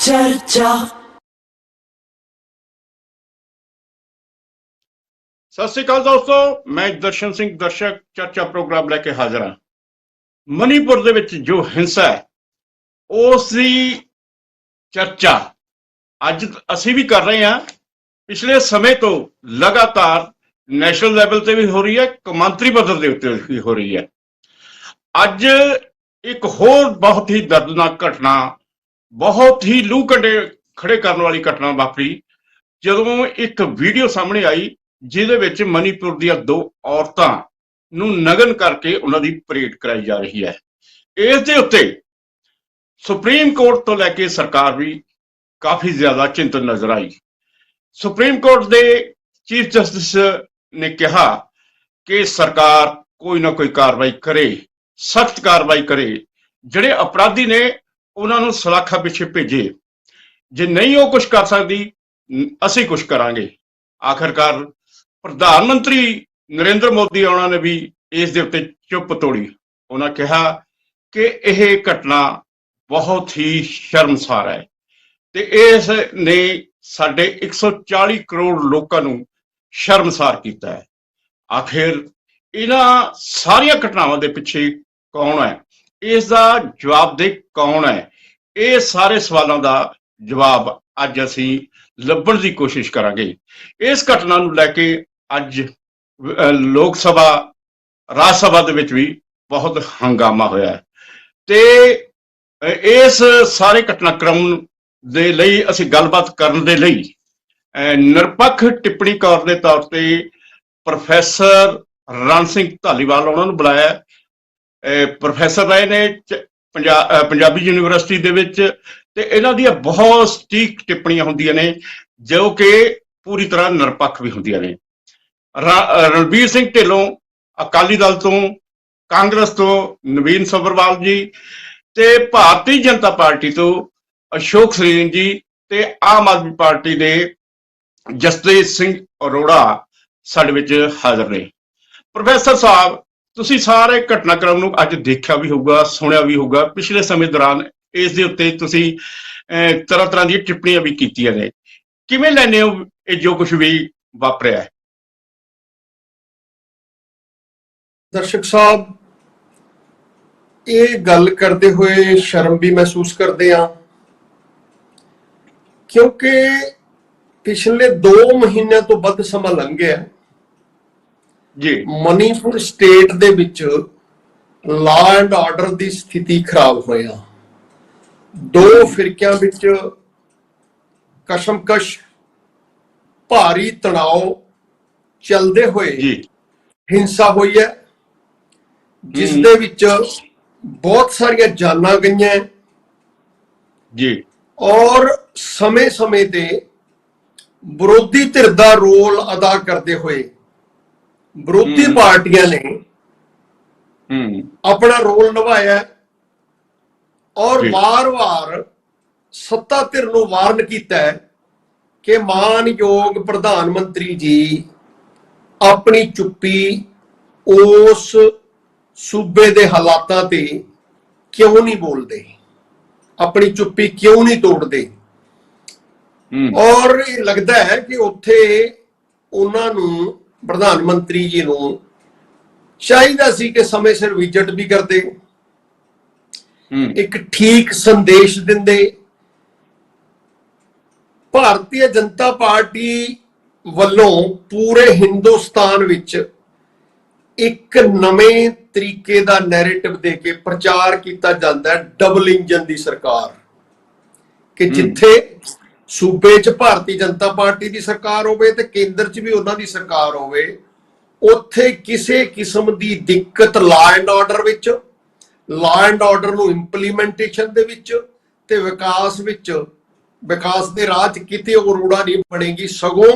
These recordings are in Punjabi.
चर्चा। सत श्री अकाल दोस्तों, मैं दर्शन सिंह दर्शक चर्चा प्रोग्राम लेके हाजिर हाँ। मणिपुर दे विच जो हिंसा है उसकी चर्चा अज असी भी कर रहे हैं। पिछले समय तो लगातार नैशनल लैवल ते भी हो रही है, कौमांतरी पद्धर के उत्ते भी हो रही है। अज एक होर बहुत ही दर्दनाक घटना, बहुत ही लू कंडे खड़े करने वाली घटना वापरी जदों एक वीडियो सामने आई जिहदे विच मणिपुर दी दो औरतां नूं नगन करके उन्हां दी परेड कराई जा रही है। इस दे उत्ते सुप्रीम कोर्ट तो लैके सरकार भी काफी ज्यादा चिंतत नजर आई। सुप्रीम कोर्ट दे चीफ जस्टिस ने कहा कि सरकार कोई ना कोई कार्रवाई करे, सख्त कार्रवाई करे, जिहड़े अपराधी ने उन्हां नूं सलाखा पिछे भेजे, जे नहीं वो कुछ कर सकती असी कुछ करांगे। आखिरकार प्रधानमंत्री नरेंद्र मोदी उन्होंने भी इस दे उत्ते चुप तोड़ी। उन्होंने कहा कि यह घटना बहुत ही शर्मसार है ते इस ने साडे 140 करोड़ लोगों नूं शर्मसार किया है। आखिर इन्हां सारियां घटनावां दे पिछे कौन है, इसका जवाबदेह कौन है? ये सारे सवालों का जवाब अज असी ਲੱਭਣ की कोशिश करांगे। इस घटना नूं लैके अज लोक सभा राज सभा दे विच भी बहुत हंगामा होया है ते इस सारे घटनाक्रम दे लई असी गलबात करन दे लई निरपक्ष टिप्पणीकार दे तौर ते प्रोफैसर रण सिंह धालीवाल उन्हां नूं बुलाया। प्रोफैसर रहे ने पंजाबी यूनिवर्सिटी दे विच ते इन्हां दी बहुत सटीक टिप्पणियां हुंदियां ने जो कि पूरी तरह निरपक्ष भी हुंदियां ने। रणबीर सिंह ढिल्लों अकाली दल तो, कांग्रेस तो नवीन सब्रवाल जी ते भारतीय जनता पार्टी तो अशोक सरीन जी ते आम आदमी पार्टी दे जसप्रीत सिंह अरोड़ा साडे विच हाजिर ने। प्रोफैसर साहब, तुसीं सारे घटनाक्रम नूं अज देखिया भी होगा, सुनिया भी होगा। पिछले समय दौरान इस दे उत्ते तुसीं तरह तरह दी टिप्पणियां भी कीतियां ने, किवें लैंदे हो ये जो कुछ भी वापरिया है? दर्शक साहब, ये गल करते हुए शर्म भी महसूस करते हैं क्योंकि पिछले 2 महीने तो वध समा लंघ गया जी। मणिपुर स्टेट दे विच लॉ एंड ऑर्डर की स्थिति खराब होया। 2 फिरकियां विच कशमकश भारी तनाव चलते हुए हिंसा हुई है, जिस दे विच बहुत सारिया जाना गई जी और समय समय ते विरोधी धिर दा रोल अदा करते हुए विरोधी पार्टियां ने अपना रोल निभाया और वार वार सत्ता धिर नूं वार्न कीता है कि मानयोग प्रधानमंत्री जी अपनी चुप्पी उस सूबे दे हालातां ते क्यों नहीं बोलते, अपनी चुप्पी क्यों नहीं तोड़ते। और ये लगता है कि उत्थे उन्हां नूं प्रधानमंत्री जी नूं चाहिदा सी कि समय सिर विजिट भी करते, एक ठीक संदेश दिंदे। भारतीय जनता पार्टी वल्लों पूरे हिंदुस्तान विच एक नवें तरीके का नैरेटिव दे के प्रचार किया जाता है डबल इंजन की सरकार, कि जिथे सूबे च भारतीय जनता पार्टी की सरकार होवे ते केंद्र च भी उन्हां दी सरकार होवे, उत्थे किसी किस्म की दिक्कत law and order which, law and order नूं इंप्लीमेंटेशन दे विच ते विकास दे राह च किते अरोड़ा नहीं बनेगी, सगों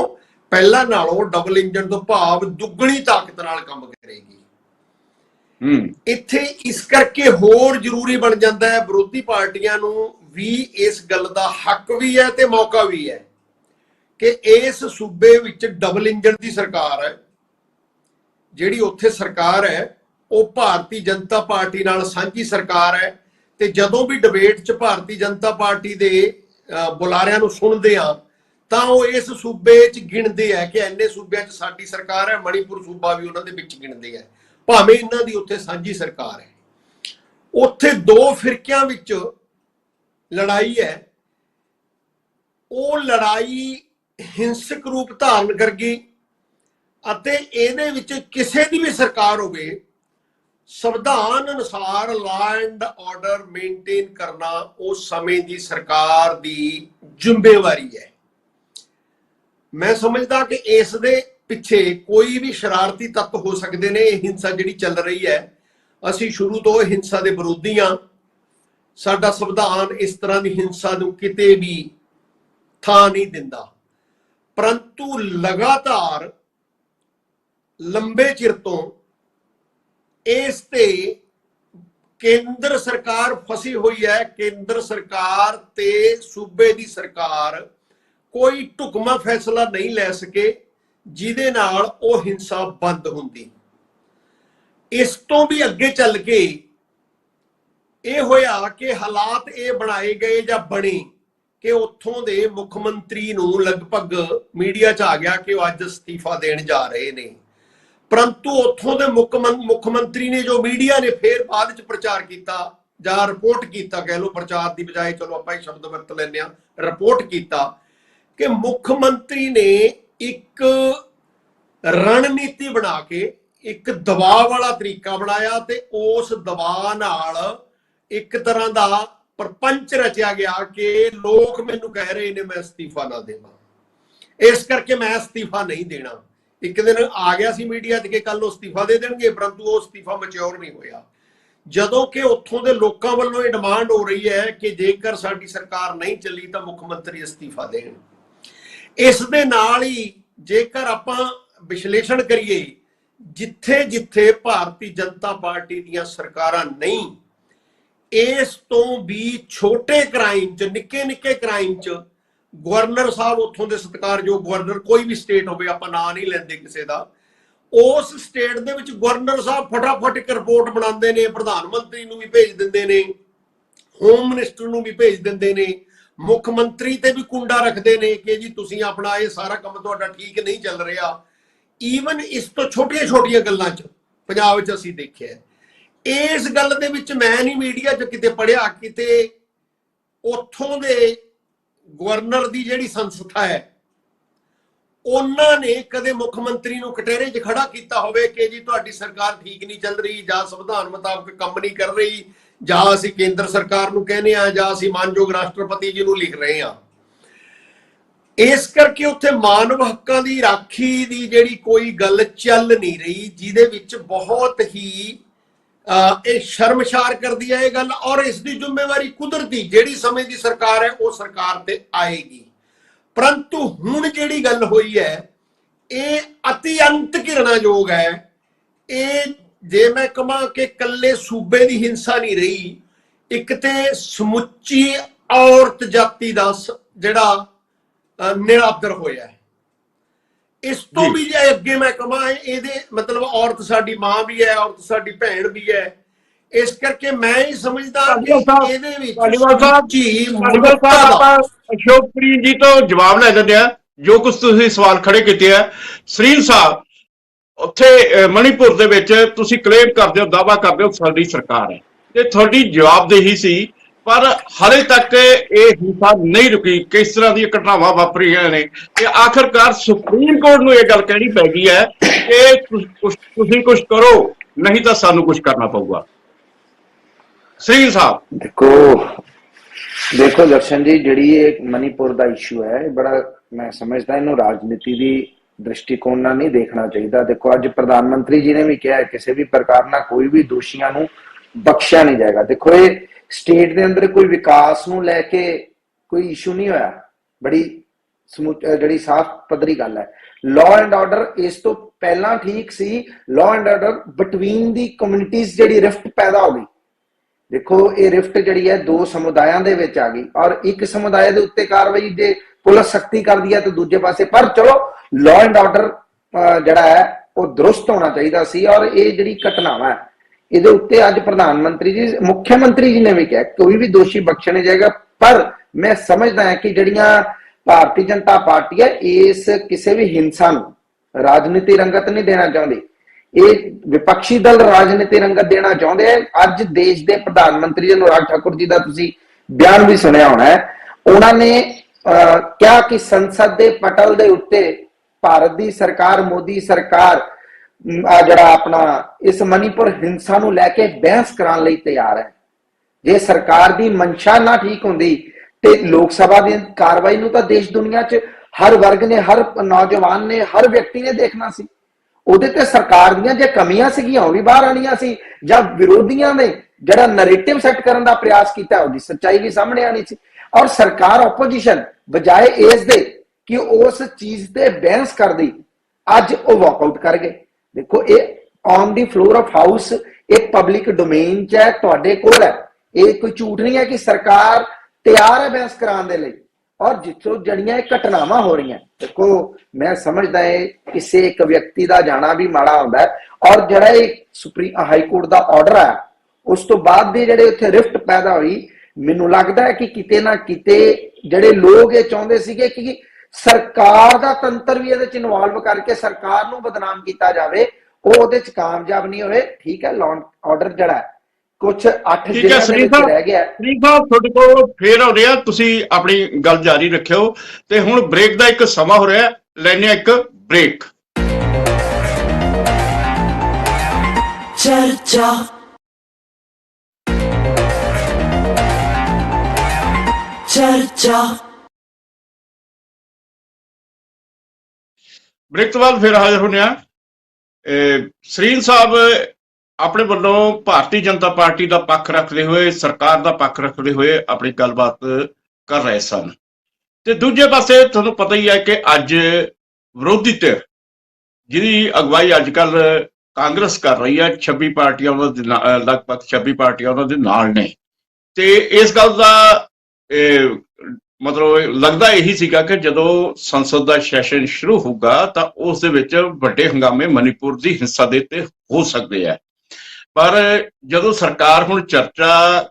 पहला नालों डबल इंजन तो भाव दुगनी ताकत नाल काम करेगी। इत्थे इस करके होर जरूरी बन जाता है विरोधी पार्टियां नूं भी इस गल दा हक भी है ते मौका भी है कि इस सूबे विच डबल इंजन की सरकार है, जिहड़ी उत्थे सरकार है वो भारतीय जनता पार्टी नाल सांझी सरकार है। ते जदों भी डिबेट च भारतीय जनता पार्टी दे ਬੁਲਾਰਿਆਂ ਨੂੰ ਸੁਣਦੇ ਆ ਤਾਂ ਉਹ ਇਸ ਸੂਬੇ 'ਚ ਗਿਣਦੇ ਆ ਕਿ ਇੰਨੇ ਸੂਬਿਆਂ 'ਚ ਸਾਡੀ ਸਰਕਾਰ ਹੈ, ਮਣੀਪੁਰ ਸੂਬਾ ਵੀ ਉਹਨਾਂ ਦੇ ਵਿੱਚ ਗਿਣਦੇ ਆ, ਭਾਵੇਂ ਇਹਨਾਂ ਦੀ ਉੱਥੇ ਸਾਂਝੀ ਸਰਕਾਰ ਹੈ। ਉੱਥੇ ਦੋ ਫਿਰਕਿਆਂ ਵਿੱਚ ਲੜਾਈ ਹੈ, ਉਹ ਲੜਾਈ ਹਿੰਸਕ ਰੂਪ ਧਾਰਨ ਕਰ ਗਈ ਅਤੇ ਇਹਦੇ ਵਿੱਚ ਕਿਸੇ ਦੀ ਵੀ ਸਰਕਾਰ ਹੋਵੇ, ਸੰਵਿਧਾਨ ਅਨੁਸਾਰ ਲਾ ਐਂਡ ਆਰਡਰ ਮੇਨਟੇਨ ਕਰਨਾ ਉਸ ਸਮੇਂ ਦੀ ਸਰਕਾਰ ਦੀ ਜ਼ਿੰਮੇਵਾਰੀ ਹੈ। ਮੈਂ ਸਮਝਦਾ ਕਿ ਇਸ ਦੇ ਪਿੱਛੇ ਕੋਈ ਵੀ ਸ਼ਰਾਰਤੀ ਤੱਤ ਹੋ ਸਕਦੇ ਨੇ। ਇਹ ਹਿੰਸਾ ਜਿਹੜੀ ਚੱਲ ਰਹੀ ਹੈ, ਅਸੀਂ ਸ਼ੁਰੂ ਤੋਂ ਹਿੰਸਾ ਦੇ ਵਿਰੋਧੀ ਹਾਂ। ਸਾਡਾ ਸੰਵਿਧਾਨ ਇਸ ਤਰ੍ਹਾਂ ਦੀ ਹਿੰਸਾ ਨੂੰ ਕਿਤੇ ਵੀ ਥਾਂ ਨਹੀਂ ਦਿੰਦਾ, ਪਰੰਤੂ ਲਗਾਤਾਰ ਲੰਬੇ ਚਿਰ ਤੋਂ ਇਸ ਤੇ ਕੇਂਦਰ ਸਰਕਾਰ ਫਸੀ ਹੋਈ ਹੈ। ਕੇਂਦਰ ਸਰਕਾਰ ਤੇ ਸੂਬੇ ਦੀ ਸਰਕਾਰ ਕੋਈ ਢੁਕਵਾਂ ਫੈਸਲਾ ਨਹੀਂ ਲੈ ਸਕੇ ਜਿਹਦੇ ਨਾਲ ਉਹ ਹਿੰਸਾ ਬੰਦ ਹੁੰਦੀ। ਇਸ ਤੋਂ ਵੀ ਅੱਗੇ ਚੱਲ ਕੇ ਇਹ ਹੋਇਆ ਕਿ ਹਾਲਾਤ ਇਹ ਬਣਾਏ ਗਏ ਜਾਂ ਬਣੇ ਕਿ ਉੱਥੋਂ ਦੇ ਮੁੱਖ ਮੰਤਰੀ ਨੂੰ ਲਗਭਗ ਮੀਡੀਆ 'ਚ ਆ ਗਿਆ ਕਿ ਉਹ ਅੱਜ ਅਸਤੀਫਾ ਦੇਣ ਜਾ ਰਹੇ ਨੇ, ਪਰੰਤੂ ਉੱਥੋਂ ਦੇ ਮੁੱਖ ਮੰਤਰੀ ਨੇ ਜੋ ਮੀਡੀਆ ਨੇ ਫੇਰ ਬਾਅਦ 'ਚ ਪ੍ਰਚਾਰ ਕੀਤਾ ਜਾਂ ਰਿਪੋਰਟ ਕੀਤਾ, ਕਹਿ ਲਓ ਪ੍ਰਚਾਰ ਦੀ ਬਜਾਏ, ਚਲੋ ਆਪਾਂ ਇਹ ਸ਼ਬਦ ਵਰਤ ਲੈਂਦੇ ਹਾਂ, ਰਿਪੋਰਟ ਕੀਤਾ ਕਿ ਮੁੱਖ ਮੰਤਰੀ ਨੇ ਇੱਕ ਰਣਨੀਤੀ ਬਣਾ ਕੇ ਇੱਕ ਦਬਾਅ ਵਾਲਾ ਤਰੀਕਾ ਬਣਾਇਆ ਤੇ ਉਸ ਦਬਾਅ ਨਾਲ ਇੱਕ ਤਰ੍ਹਾਂ ਦਾ ਪ੍ਰਪੰਚ ਰਚਿਆ ਗਿਆ ਕਿ ਲੋਕ ਮੈਨੂੰ ਕਹਿ ਰਹੇ ਨੇ ਮੈਂ ਅਸਤੀਫਾ ਨਾ ਦੇਵਾਂ, ਇਸ ਕਰਕੇ ਮੈਂ ਅਸਤੀਫਾ ਨਹੀਂ ਦੇਣਾ। ਇੱਕ ਦਿਨ ਆ ਗਿਆ ਸੀ ਮੀਡੀਆ 'ਚ ਕਿ ਕੱਲ ਨੂੰ ਅਸਤੀਫਾ ਦੇ ਦੇਣਗੇ, ਪਰੰਤੂ ਉਹ ਅਸਤੀਫਾ ਮੈਚਿਓਰ ਨਹੀਂ ਹੋਇਆ, ਜਦੋਂ ਕਿ ਉੱਥੋਂ ਦੇ ਲੋਕਾਂ ਵੱਲੋਂ ਇਹ ਡਿਮਾਂਡ ਹੋ ਰਹੀ ਹੈ ਕਿ ਜੇਕਰ ਸਾਡੀ ਸਰਕਾਰ ਨਹੀਂ ਚੱਲੀ ਤਾਂ ਮੁੱਖ ਮੰਤਰੀ ਅਸਤੀਫਾ ਦੇਣ। ਇਸ ਦੇ ਨਾਲ ਹੀ ਜੇਕਰ ਆਪਾਂ ਵਿਸ਼ਲੇਸ਼ਣ ਕਰੀਏ, ਜਿੱਥੇ ਜਿੱਥੇ ਭਾਰਤੀ ਜਨਤਾ ਪਾਰਟੀ ਦੀਆਂ ਸਰਕਾਰਾਂ ਨਹੀਂ, ਇਸ ਤੋਂ ਵੀ ਛੋਟੇ ਕ੍ਰਾਈਮ 'ਚ, ਨਿੱਕੇ ਨਿੱਕੇ ਕ੍ਰਾਈਮ 'ਚ ਗਵਰਨਰ ਸਾਹਿਬ, ਉੱਥੋਂ ਦੇ ਸਤਿਕਾਰਯੋਗ ਗਵਰਨਰ, ਕੋਈ ਵੀ ਸਟੇਟ ਹੋਵੇ, ਆਪਾਂ ਨਾਂ ਨਹੀਂ ਲੈਂਦੇ ਕਿਸੇ ਦਾ, ਉਸ ਸਟੇਟ ਦੇ ਵਿੱਚ ਗਵਰਨਰ ਸਾਹਿਬ ਫਟਾਫਟ ਇੱਕ ਰਿਪੋਰਟ ਬਣਾਉਂਦੇ ਨੇ, ਪ੍ਰਧਾਨ ਮੰਤਰੀ ਨੂੰ ਵੀ ਭੇਜ ਦਿੰਦੇ ਨੇ, ਹੋਮ ਮਿਨਿਸਟਰ ਨੂੰ ਵੀ ਭੇਜ ਦਿੰਦੇ ਨੇ, ਮੁੱਖ ਮੰਤਰੀ ਤੇ ਵੀ ਕੁੰਡਾ ਰੱਖਦੇ ਨੇ ਕਿ ਜੀ ਤੁਸੀਂ ਆਪਣਾ ਇਹ ਸਾਰਾ ਕੰਮ ਤੁਹਾਡਾ ਠੀਕ ਨਹੀਂ ਚੱਲ ਰਿਹਾ। ਈਵਨ ਇਸ ਤੋਂ ਛੋਟੀਆਂ ਛੋਟੀਆਂ ਗੱਲਾਂ 'ਚ ਪੰਜਾਬ ਵਿੱਚ ਅਸੀਂ ਦੇਖਿਆ। ਇਸ ਗੱਲ ਦੇ ਵਿੱਚ ਮੈਂ ਨਹੀਂ ਮੀਡੀਆ 'ਚ ਕਿਤੇ ਪੜ੍ਹਿਆ, ਕਿਤੇ ਉੱਥੋਂ ਦੇ ਗਵਰਨਰ ਦੀ ਜਿਹੜੀ ਸੰਸਥਾ ਹੈ ਉਹਨਾਂ ਨੇ ਕਦੇ ਮੁੱਖ ਮੰਤਰੀ ਨੂੰ ਕਟਹਿਰੇ 'ਚ ਖੜਾ ਕੀਤਾ ਹੋਵੇ ਕਿ ਜੀ ਤੁਹਾਡੀ ਸਰਕਾਰ ਠੀਕ ਨਹੀਂ ਚੱਲ ਰਹੀ, ਜਾਂ ਸੰਵਿਧਾਨ ਮੁਤਾਬਕ ਕੰਮ ਨਹੀਂ ਕਰ ਰਹੀ, ਜਾਂ ਅਸੀਂ ਕੇਂਦਰ ਸਰਕਾਰ ਨੂੰ ਕਹਿੰਦੇ ਆ, ਜਾਂ ਅਸੀਂ ਮਾਨਯੋਗ ਰਾਸ਼ਟਰਪਤੀ ਜੀ ਨੂੰ ਲਿਖ ਰਹੇ ਹਾਂ। ਇਸ ਕਰਕੇ ਉੱਥੇ ਮਾਨਵ ਹੱਕਾਂ ਦੀ ਰਾਖੀ ਦੀ ਜਿਹੜੀ ਕੋਈ ਗੱਲ ਚੱਲ ਨਹੀਂ ਰਹੀ, ਜਿਹਦੇ ਵਿੱਚ ਬਹੁਤ ਹੀ ਇਹ ਸ਼ਰਮਸ਼ਾਰ ਕਰਦੀ ਹੈ ਇਹ ਗੱਲ। ਔਰ ਇਸ ਦੀ ਜ਼ਿੰਮੇਵਾਰੀ ਕੁਦਰਤੀ ਜਿਹੜੀ ਸਮੇਂ ਦੀ ਸਰਕਾਰ ਹੈ ਉਹ ਸਰਕਾਰ ਤੇ ਆਏਗੀ, ਪਰੰਤੂ ਹੁਣ ਜਿਹੜੀ ਗੱਲ ਹੋਈ ਹੈ ਇਹ ਅਤਿਅੰਤ ਘਿਰਣਾਯੋਗ ਹੈ। ਇਹ ਜੇ ਮੈਂ ਕਹਾਂ ਕਿ ਕੱਲੇ ਸੂਬੇ ਦੀ ਹਿੰਸਾ ਨਹੀਂ ਰਹੀ, ਇੱਕ ਤੇ ਸਮੁੱਚੀ ਔਰਤ ਜਾਤੀ ਦਾ ਜਿਹੜਾ ਨਿਰਾਦਰ ਹੋਇਆ ਹੈ। ਇਸ ਤੋਂ ਵੀ ਜੇ ਅੱਗੇ ਮੈਂ ਕਹਾਂ, ਇਹਦੇ ਮਤਲਬ ਔਰਤ ਸਾਡੀ ਮਾਂ ਵੀ ਹੈ, ਔਰਤ ਸਾਡੀ ਭੈਣ ਵੀ ਹੈ। ਇਸ ਕਰਕੇ ਮੈਂ ਹੀ ਸਮਝਦਾ ਕਿ ਇਹਦੇ ਵਿੱਚ ਅਸ਼ੋਕਪ੍ਰੀਤ ਜੀ ਤੋਂ ਜਵਾਬ ਲੈ ਦਿੰਦੇ ਆ ਜੋ ਕੁਝ ਤੁਸੀਂ ਸਵਾਲ ਖੜੇ ਕੀਤੇ ਆ। ਸਰੀਨ ਸਾਹਿਬ, ਉੱਥੇ ਮਣੀਪੁਰ ਦੇ ਵਿੱਚ ਤੁਸੀਂ ਕਲੇਮ ਕਰਦੇ ਹੋ, ਦਾਅਵਾ ਕਰਦੇ ਹੋ ਸਾਡੀ ਸਰਕਾਰ ਹੈ, ਤੇ ਤੁਹਾਡੀ ਜਵਾਬਦੇਹੀ ਸੀ, ਪਰ ਹਾਲੇ ਤੱਕ ਇਹ ਹਿੰਸਾ ਨਹੀਂ ਰੁਕੀ। ਕਿਸ ਤਰ੍ਹਾਂ ਦੀਆਂ ਘਟਨਾਵਾਂ ਵਾਪਰੀਆਂ ਨੇ ਤੇ ਆਖਰਕਾਰ ਸੁਪਰੀਮ ਕੋਰਟ ਨੂੰ ਇਹ ਗੱਲ ਕਹਿਣੀ ਪੈ ਗਈ ਹੈ ਕਿ ਤੁਸੀਂ ਕੁਝ ਕਰੋ, ਨਹੀਂ ਤਾਂ ਸਾਨੂੰ ਕੁਝ ਕਰਨਾ ਪਊਗਾ। ਸਰੀਨ ਸਾਹਿਬ, ਦੇਖੋ ਦਰਸ਼ਨ ਜੀ, ਜਿਹੜੀ ਇਹ ਮਨੀਪੁਰ ਦਾ ਇਸ਼ੂ ਹੈ, ਬੜਾ ਮੈਂ ਸਮਝਦਾ ਇਹਨੂੰ ਰਾਜਨੀਤੀ ਦੀ ਦ੍ਰਿਸ਼ਟੀਕੋਣ ਨਾਲ ਨਹੀਂ ਦੇਖਣਾ ਚਾਹੀਦਾ। ਦੇਖੋ ਅੱਜ ਪ੍ਰਧਾਨ ਮੰਤਰੀ ਜੀ ਨੇ ਵੀ ਕਿਹਾ ਕਿਸੇ ਵੀ ਪ੍ਰਕਾਰ ਨਾਲ ਕੋਈ ਵੀ ਦੋਸ਼ੀਆਂ ਨੂੰ ਬਖਸ਼ਿਆ ਨਹੀਂ ਜਾਏਗਾ। ਦੇਖੋ ਇਹ ਸਟੇਟ ਦੇ ਅੰਦਰ ਕੋਈ ਵਿਕਾਸ ਨੂੰ ਲੈ ਕੇ ਕੋਈ ਇਸ਼ੂ ਨਹੀਂ ਹੋਇਆ, ਬੜੀ ਜਿਹੜੀ ਸਾਫ਼ ਪੱਧਰੀ ਗੱਲ ਹੈ। ਲਾਅ ਐਂਡ ਆਰਡਰ ਇਸ ਤੋਂ ਪਹਿਲਾਂ ਠੀਕ ਸੀ, law and order between the communities ਜਿਹੜੀ ਰਿਫਟ ਪੈਦਾ ਹੋ ਗਈ। ਦੇਖੋ ਇਹ ਰਿਫਟ ਜਿਹੜੀ ਹੈ ਦੋ ਸਮੁਦਾਇਆਂ ਦੇ ਵਿੱਚ ਆ ਗਈ, ਔਰ ਇੱਕ ਸਮੁਦਾਇ ਦੇ ਉੱਤੇ ਕਾਰਵਾਈ ਜੇ ਪੁਲਿਸ ਸਖਤੀ ਕਰਦੀ ਹੈ ਤੇ ਦੂਜੇ ਪਾਸੇ, ਪਰ ਚਲੋ ਲਾਅ ਐਂਡ ਆਰਡਰ ਜਿਹੜਾ ਹੈ ਉਹ ਦਰੁਸਤ ਹੋਣਾ ਚਾਹੀਦਾ ਸੀ। ਔਰ ਇਹ ਜਿਹੜੀ ਘਟਨਾਵਾਂ ਹੈ ਇਹਦੇ ਉੱਤੇ ਅੱਜ ਪ੍ਰਧਾਨ ਮੰਤਰੀ ਜੀ, ਮੁੱਖ ਮੰਤਰੀ ਜੀ ਨੇ ਵੀ ਕਿਹਾ ਕੋਈ ਵੀ ਦੋਸ਼ੀ ਬਖਸ਼ਿਆ ਨਹੀਂ ਜਾਏਗਾ। पर मैं समझदा है कि जड़ियां भारतीय जनता पार्टी है इस किसी भी हिंसा नूं राजनीति रंगत नहीं देना चाहती। ये विपक्षी दल राजनीति रंगत देना चाहते हैं। अज देश के प्रधानमंत्री अनुराग ठाकुर जी का तुसीं बयान भी सुनिया होना है। उन्होंने क्या कि संसद के पटल के उत्ते भारत की सरकार, मोदी सरकार जड़ा अपना इस मणिपुर हिंसा नूं लैके बहस कराने लई तैयार है। जे सरकार की मंशा ना ठीक होंदी ते लोक सभा की कार्रवाई नूं तां देश दुनिया च हर वर्ग ने, हर नौजवान ने, हर व्यक्ति ने देखना सी। ਉਹਦੇ ਤੇ ਸਰਕਾਰ ਦੀਆਂ ਜੇ ਕਮੀਆਂ ਸੀਗੀਆਂ ਉਹ ਵੀ ਬਾਹਰ ਆਣੀਆਂ ਸੀ, ਜਾਂ ਵਿਰੋਧੀਆਂ ਨੇ ਜਿਹੜਾ ਨੈਰੇਟਿਵ ਸੈੱਟ ਕਰਨ ਦਾ ਪ੍ਰयास ਕੀਤਾ ਉਹਦੀ ਸੱਚਾਈ ਵੀ ਸਾਹਮਣੇ ਆਣੀ ਸੀ। ਔਰ ਸਰਕਾਰ ਆਪੋਜੀਸ਼ਨ ਬਜਾਏ ਇਸ ਦੇ ਕਿ ਉਸ ਚੀਜ਼ ਤੇ ਬਹਿਸ ਕਰਦੀ, ਅੱਜ ਉਹ ਵਾਕਆਊਟ ਕਰ ਗਏ। ਦੇਖੋ ਇਹ on the floor of house, ਇਹ ਪਬਲਿਕ ਡੋਮੇਨ ਚ ਹੈ, ਤੁਹਾਡੇ ਕੋਲ ਹੈ। ਇਹ ਕੋਈ ਝੂਠ ਨਹੀਂ ਹੈ ਕਿ ਸਰਕਾਰ ਤਿਆਰ ਹੈ ਬਹਿਸ ਕਰਾਉਣ ਦੇ ਲਈ। और जिथों जड़ियां घटनावां हो रही हैं, देखो मैं समझदा है किसी एक व्यक्ति का जाना भी माड़ा होंदा है। और जड़ा सुप्रीम हाई कोर्ट का ऑर्डर है उस तो बाद दे जड़े उत्थे रिफ्ट पैदा हुई, मैनूं लगदा है कि किते ना किते जड़े लोग ये चाहुंदे सीगे कि सरकार का तंत्र भी इहदे च इन्वॉल्व करके सरकार नूं बदनाम किया जाए, वो उहदे च कामयाब नहीं होए। ठीक है, लॉ ऑर्डर जड़ा है कुछ 8 ठीक है श्री साहब ਤੁਹਾਡੇ ਕੋਲ ਫੇਰ ਹੋ ਰਿਹਾ, ਤੁਸੀਂ ਆਪਣੀ ਗੱਲ ਜਾਰੀ ਰੱਖਿਓ ਤੇ ਹੁਣ ਬ੍ਰੇਕ ਦਾ ਇੱਕ ਸਮਾਂ ਹੋ ਰਿਹਾ, ਲੈਣੇ ਆ ਇੱਕ ਬ੍ਰੇਕ। ਚਰਚਾ ਬ੍ਰੇਕ ਤੋਂ ਬਾਅਦ ਫੇਰ ਹਾਜ਼ਰ ਹੋਣੇ ਆ। ਸਰੀਨ ਸਾਹਿਬ ਆਪਣੇ ਵੱਲੋਂ ਭਾਰਤੀ ਜਨਤਾ ਪਾਰਟੀ ਦਾ ਪੱਖ ਰੱਖਦੇ ਹੋਏ, ਸਰਕਾਰ ਦਾ ਪੱਖ ਰੱਖਦੇ ਹੋਏ ਆਪਣੀ ਗੱਲਬਾਤ ਕਰ ਰਹੇ ਸਨ। ਤੇ ਦੂਜੇ ਪਾਸੇ ਤੁਹਾਨੂੰ ਪਤਾ ਹੀ ਹੈ ਕਿ ਅੱਜ ਵਿਰੋਧੀ ਧਿਰ ਜਿਹਦੀ ਅਗਵਾਈ ਅੱਜ ਕੱਲ ਕਾਂਗਰਸ ਕਰ ਰਹੀ ਹੈ, 26 ਪਾਰਟੀਆਂ ਉਹਨਾਂ ਦੇ ਲਗਭਗ 26 ਪਾਰਟੀਆਂ ਉਹਨਾਂ ਦੇ ਨਾਲ ਨੇ। ਤੇ ਇਸ ਗੱਲ ਦਾ ਮਤਲਬ ਲੱਗਦਾ ਇਹੀ ਸੀਗਾ ਕਿ ਜਦੋਂ ਸੰਸਦ ਦਾ ਸੈਸ਼ਨ ਸ਼ੁਰੂ ਹੋਊਗਾ ਤਾਂ ਉਸ ਦੇ ਵਿੱਚ ਵੱਡੇ ਹੰਗਾਮੇ ਮਨੀਪੁਰ ਦੀ ਹਿੰਸਾ ਦੇ ਉੱਤੇ ਹੋ ਸਕਦੇ ਆ। ਪਰ ਜਦੋਂ ਸਰਕਾਰ ਹੁਣ ਚਰਚਾ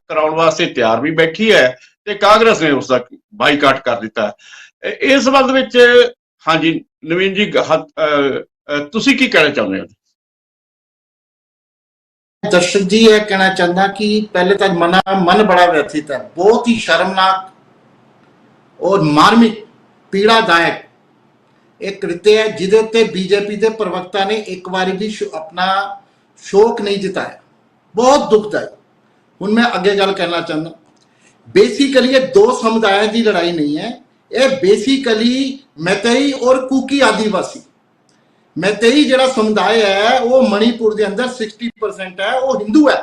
ਕਰਾਉਣ ਵਾਸਤੇ ਤਿਆਰ ਵੀ ਬੈਠੀ ਹੈ ਤੇ ਕਾਂਗਰਸ ਨੇ ਉਸ ਦਾ ਬਾਈਕਾਟ ਕਰ ਦਿੱਤਾ। ਇਸ ਸੰਬੰਧ ਵਿੱਚ ਹਾਂਜੀ ਨਵੀਨ ਜੀ ਤੁਸੀਂ ਕੀ ਕਹਿਣਾ ਚਾਹੁੰਦੇ ਹੋ? दर्शक जी यह कहना चाहता कि पहले तो मन बड़ा व्यथित है। बहुत ही शर्मनाक और मार्मिक पीड़ादायक एक कृत्य है जिदे ते बीजेपी के प्रवक्ता ने एक बार भी अपना शोक नहीं जताया। बहुत दुखदायक। हुण मैं अगे गल करना चाहता, बेसिकली ये दो समुदायों की लड़ाई नहीं है, ये बेसिकली मैतेई और कुकी आदिवासी। मैतेई जिहड़ा समुदाय है वो मणिपुर के अंदर 60% है, वो हिंदू है,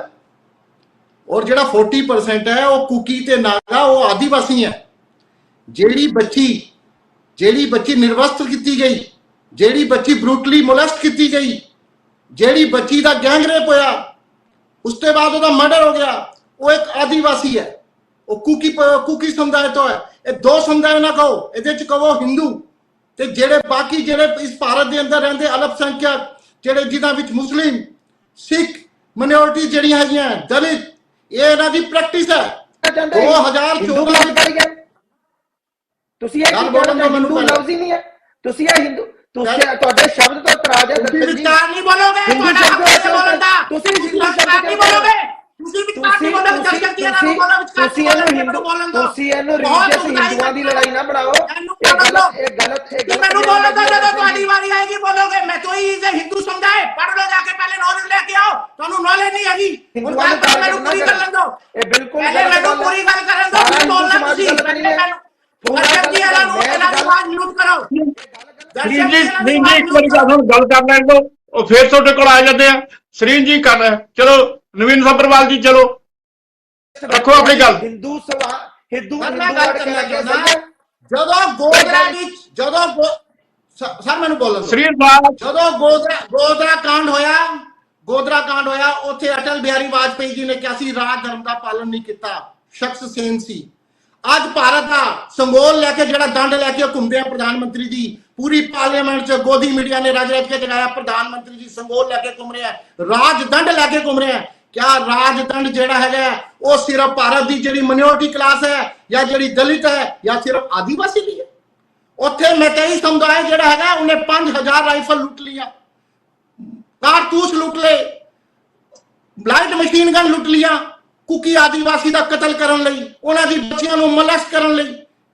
और जिहड़ा 40% है वो कुकी ते नागा, वो आदिवासी है। जेड़ी बच्ची निर्वस्त्र की गई, जेड़ी बच्ची ब्रूटली मोलेस्ट की गई, जेड़ी बच्ची का गैंग रेप होया, उसके बाद उसका मर्डर हो गया, वो एक आदिवासी है, वो कुकी समुदाय तो है। ये दो समुदाय ना कहो, ये कहो हिंदू ते जेड़े बाकी जेड़े इस भारत के अंदर रहते अल्पसंख्यक जेड़े जिन्हां विच मुस्लिम, सिख माइनॉरिटी जेड़ियां हैगियां, दलित, ये इन्हां दी प्रैक्टिस है। 2014 ਤੁਸੀਂ ਇਹ ਕੀ ਬੋਲਦੇ? ਹਿੰਦੂ ਲਫ਼ਜ਼ ਹੀ ਨਹੀਂ ਹੈ। ਤੁਸੀਂ ਇਹ ਹਿੰਦੂ, ਤੁਸੀਂ ਤੁਹਾਡੇ ਸ਼ਬਦ ਤੋਂ ਇਤਰਾਜ਼ ਹੈ। ਤੁਸੀਂ ਵਿਚਾਰ ਨਹੀਂ ਬੋਲੋਗੇ, ਤੁਹਾਡਾ ਹੱਕ ਹੈ ਬੋਲਣ ਦਾ। ਤੁਸੀਂ ਹਿੰਦੂ ਵਿਚਾਰ ਨਹੀਂ ਬੋਲੋਗੇ, ਤੁਸੀਂ ਵਿਚਾਰ ਨਹੀਂ ਬੋਲੋਗੇ। ਤੁਸੀਂ ਇਹਨੂੰ ਰਿਲੀਜੀਅਸ ਹਿੰਦੂਆਂ ਦੀ ਲੜਾਈ ਨਾ ਬਣਾਓ। ਇਹ ਗਲਤ ਹੈ। ਮੈਨੂੰ ਬੋਲਣ ਦਾ ਜਦੋਂ ਤੁਹਾਡੀ ਵਾਰੀ ਆਏਗੀ ਬੋਲੋਗੇ। ਮੈਂ ਤੋਂ ਹੀ ਹਿੰਦੂ ਸਮਝਾਏ, ਪੜ੍ਹ ਲਓ ਜਾ ਕੇ, ਪਹਿਲੇ ਨੌਲੇਜ ਲੈ ਕੇ ਆਓ। ਤੁਹਾਨੂੰ ਨੌਲੇਜ ਨਹੀਂ ਹੈਗੀ। ਹੁਣ ਗੱਲ ਤਾਂ ਮੈਨੂੰ ਪੂਰੀ ਕਰਨ ਦਿਓ। ਇਹ ਬਿਲਕੁਲ ਪਹਿਲੇ ਮੈਨੂੰ ਪੂਰੀ ਗੱਲ ਕਰਨ ਦਿਓ। ਤੁਸੀਂ ਬੋਲਣਾ, ਤੁਸੀਂ ਪਹਿਲੇ ਮੈਨੂੰ ਗੱਲ ਕਰ ਲੈਣ ਦੋ, ਉਹ ਫੇਰ ਤੁਹਾਡੇ ਕੋਲ ਆ ਜਾਂਦੇ ਆ। ਸਰੀਨ ਜੀ ਕਰ ਰਹੇ, ਚਲੋ ਨਵੀਨ ਸੱਭਰਵਾਲ ਜੀ ਚਲੋ ਰੱਖੋ ਆਪਣੀ ਗੱਲ। ਹਿੰਦੂ ਮੈਂ ਗੱਲ ਕਰਨਾ ਚਾਹੁੰਦਾ, ਜਦੋਂ ਗੋਦਰਾ ਵਿੱਚ ਸਰ ਮੈਨੂੰ ਬੋਲਣ ਸਰੀਨ ਸਾਹਿਬ, ਜਦੋਂ ਗੋਦਰਾ ਕਾਂਡ ਹੋਇਆ ਉੱਥੇ ਅਟਲ ਬਿਹਾਰੀ ਵਾਜਪੇਈ ਜੀ ਨੇ ਕਿਹਾ ਸੀ ਰਾਜ ਧਰਮ ਦਾ ਪਾਲਣ ਨਹੀਂ ਕੀਤਾ, ਸ਼ਖਸ ਸੇਨ ਸੀ। ਅੱਜ ਭਾਰਤ ਦਾ ਸੰਗੋਲ ਲੈਕੇ ਜਿਹੜਾ ਦੰਡ ਲੈਕੇ ਘੁੰਮਦੇ ਆ ਪ੍ਰਧਾਨ ਮੰਤਰੀ ਜੀ, पूरी पार्लियामेंट च गोदी मीडिया ने रज रज के जगाया प्रधानमंत्री जी संगोल लैके घूम रहे हैं, राजदंड लैके घूम रहे हैं। क्या राजदंड जेड़ा है ਉਹ ਸਿਰਫ ਭਾਰਤ ਦੀ ਜਿਹੜੀ ਮਿਨੋਰਿਟੀ ਕਲਾਸ ਹੈ ਜਾਂ ਜਿਹੜੀ ਦਲਿਤ ਹੈ ਜਾਂ ਸਿਰਫ ਆਦੀਵਾਸੀ ਲਈ ਹੈ। ਉੱਥੇ ਮਤਈ ਸਮੁਦਾਇ ਜਿਹੜਾ ਹੈਗਾ ਉਹਨੇ 5000 ਰਾਈਫਲ ਲੁੱਟ ਲਿਆ, कारतूस लुट ले, लाइट मशीन गन लुट लिया कुकी आदिवासी का कतल करने लई, उन्हां दी बच्चियां नूं मोलेस्ट करने लई।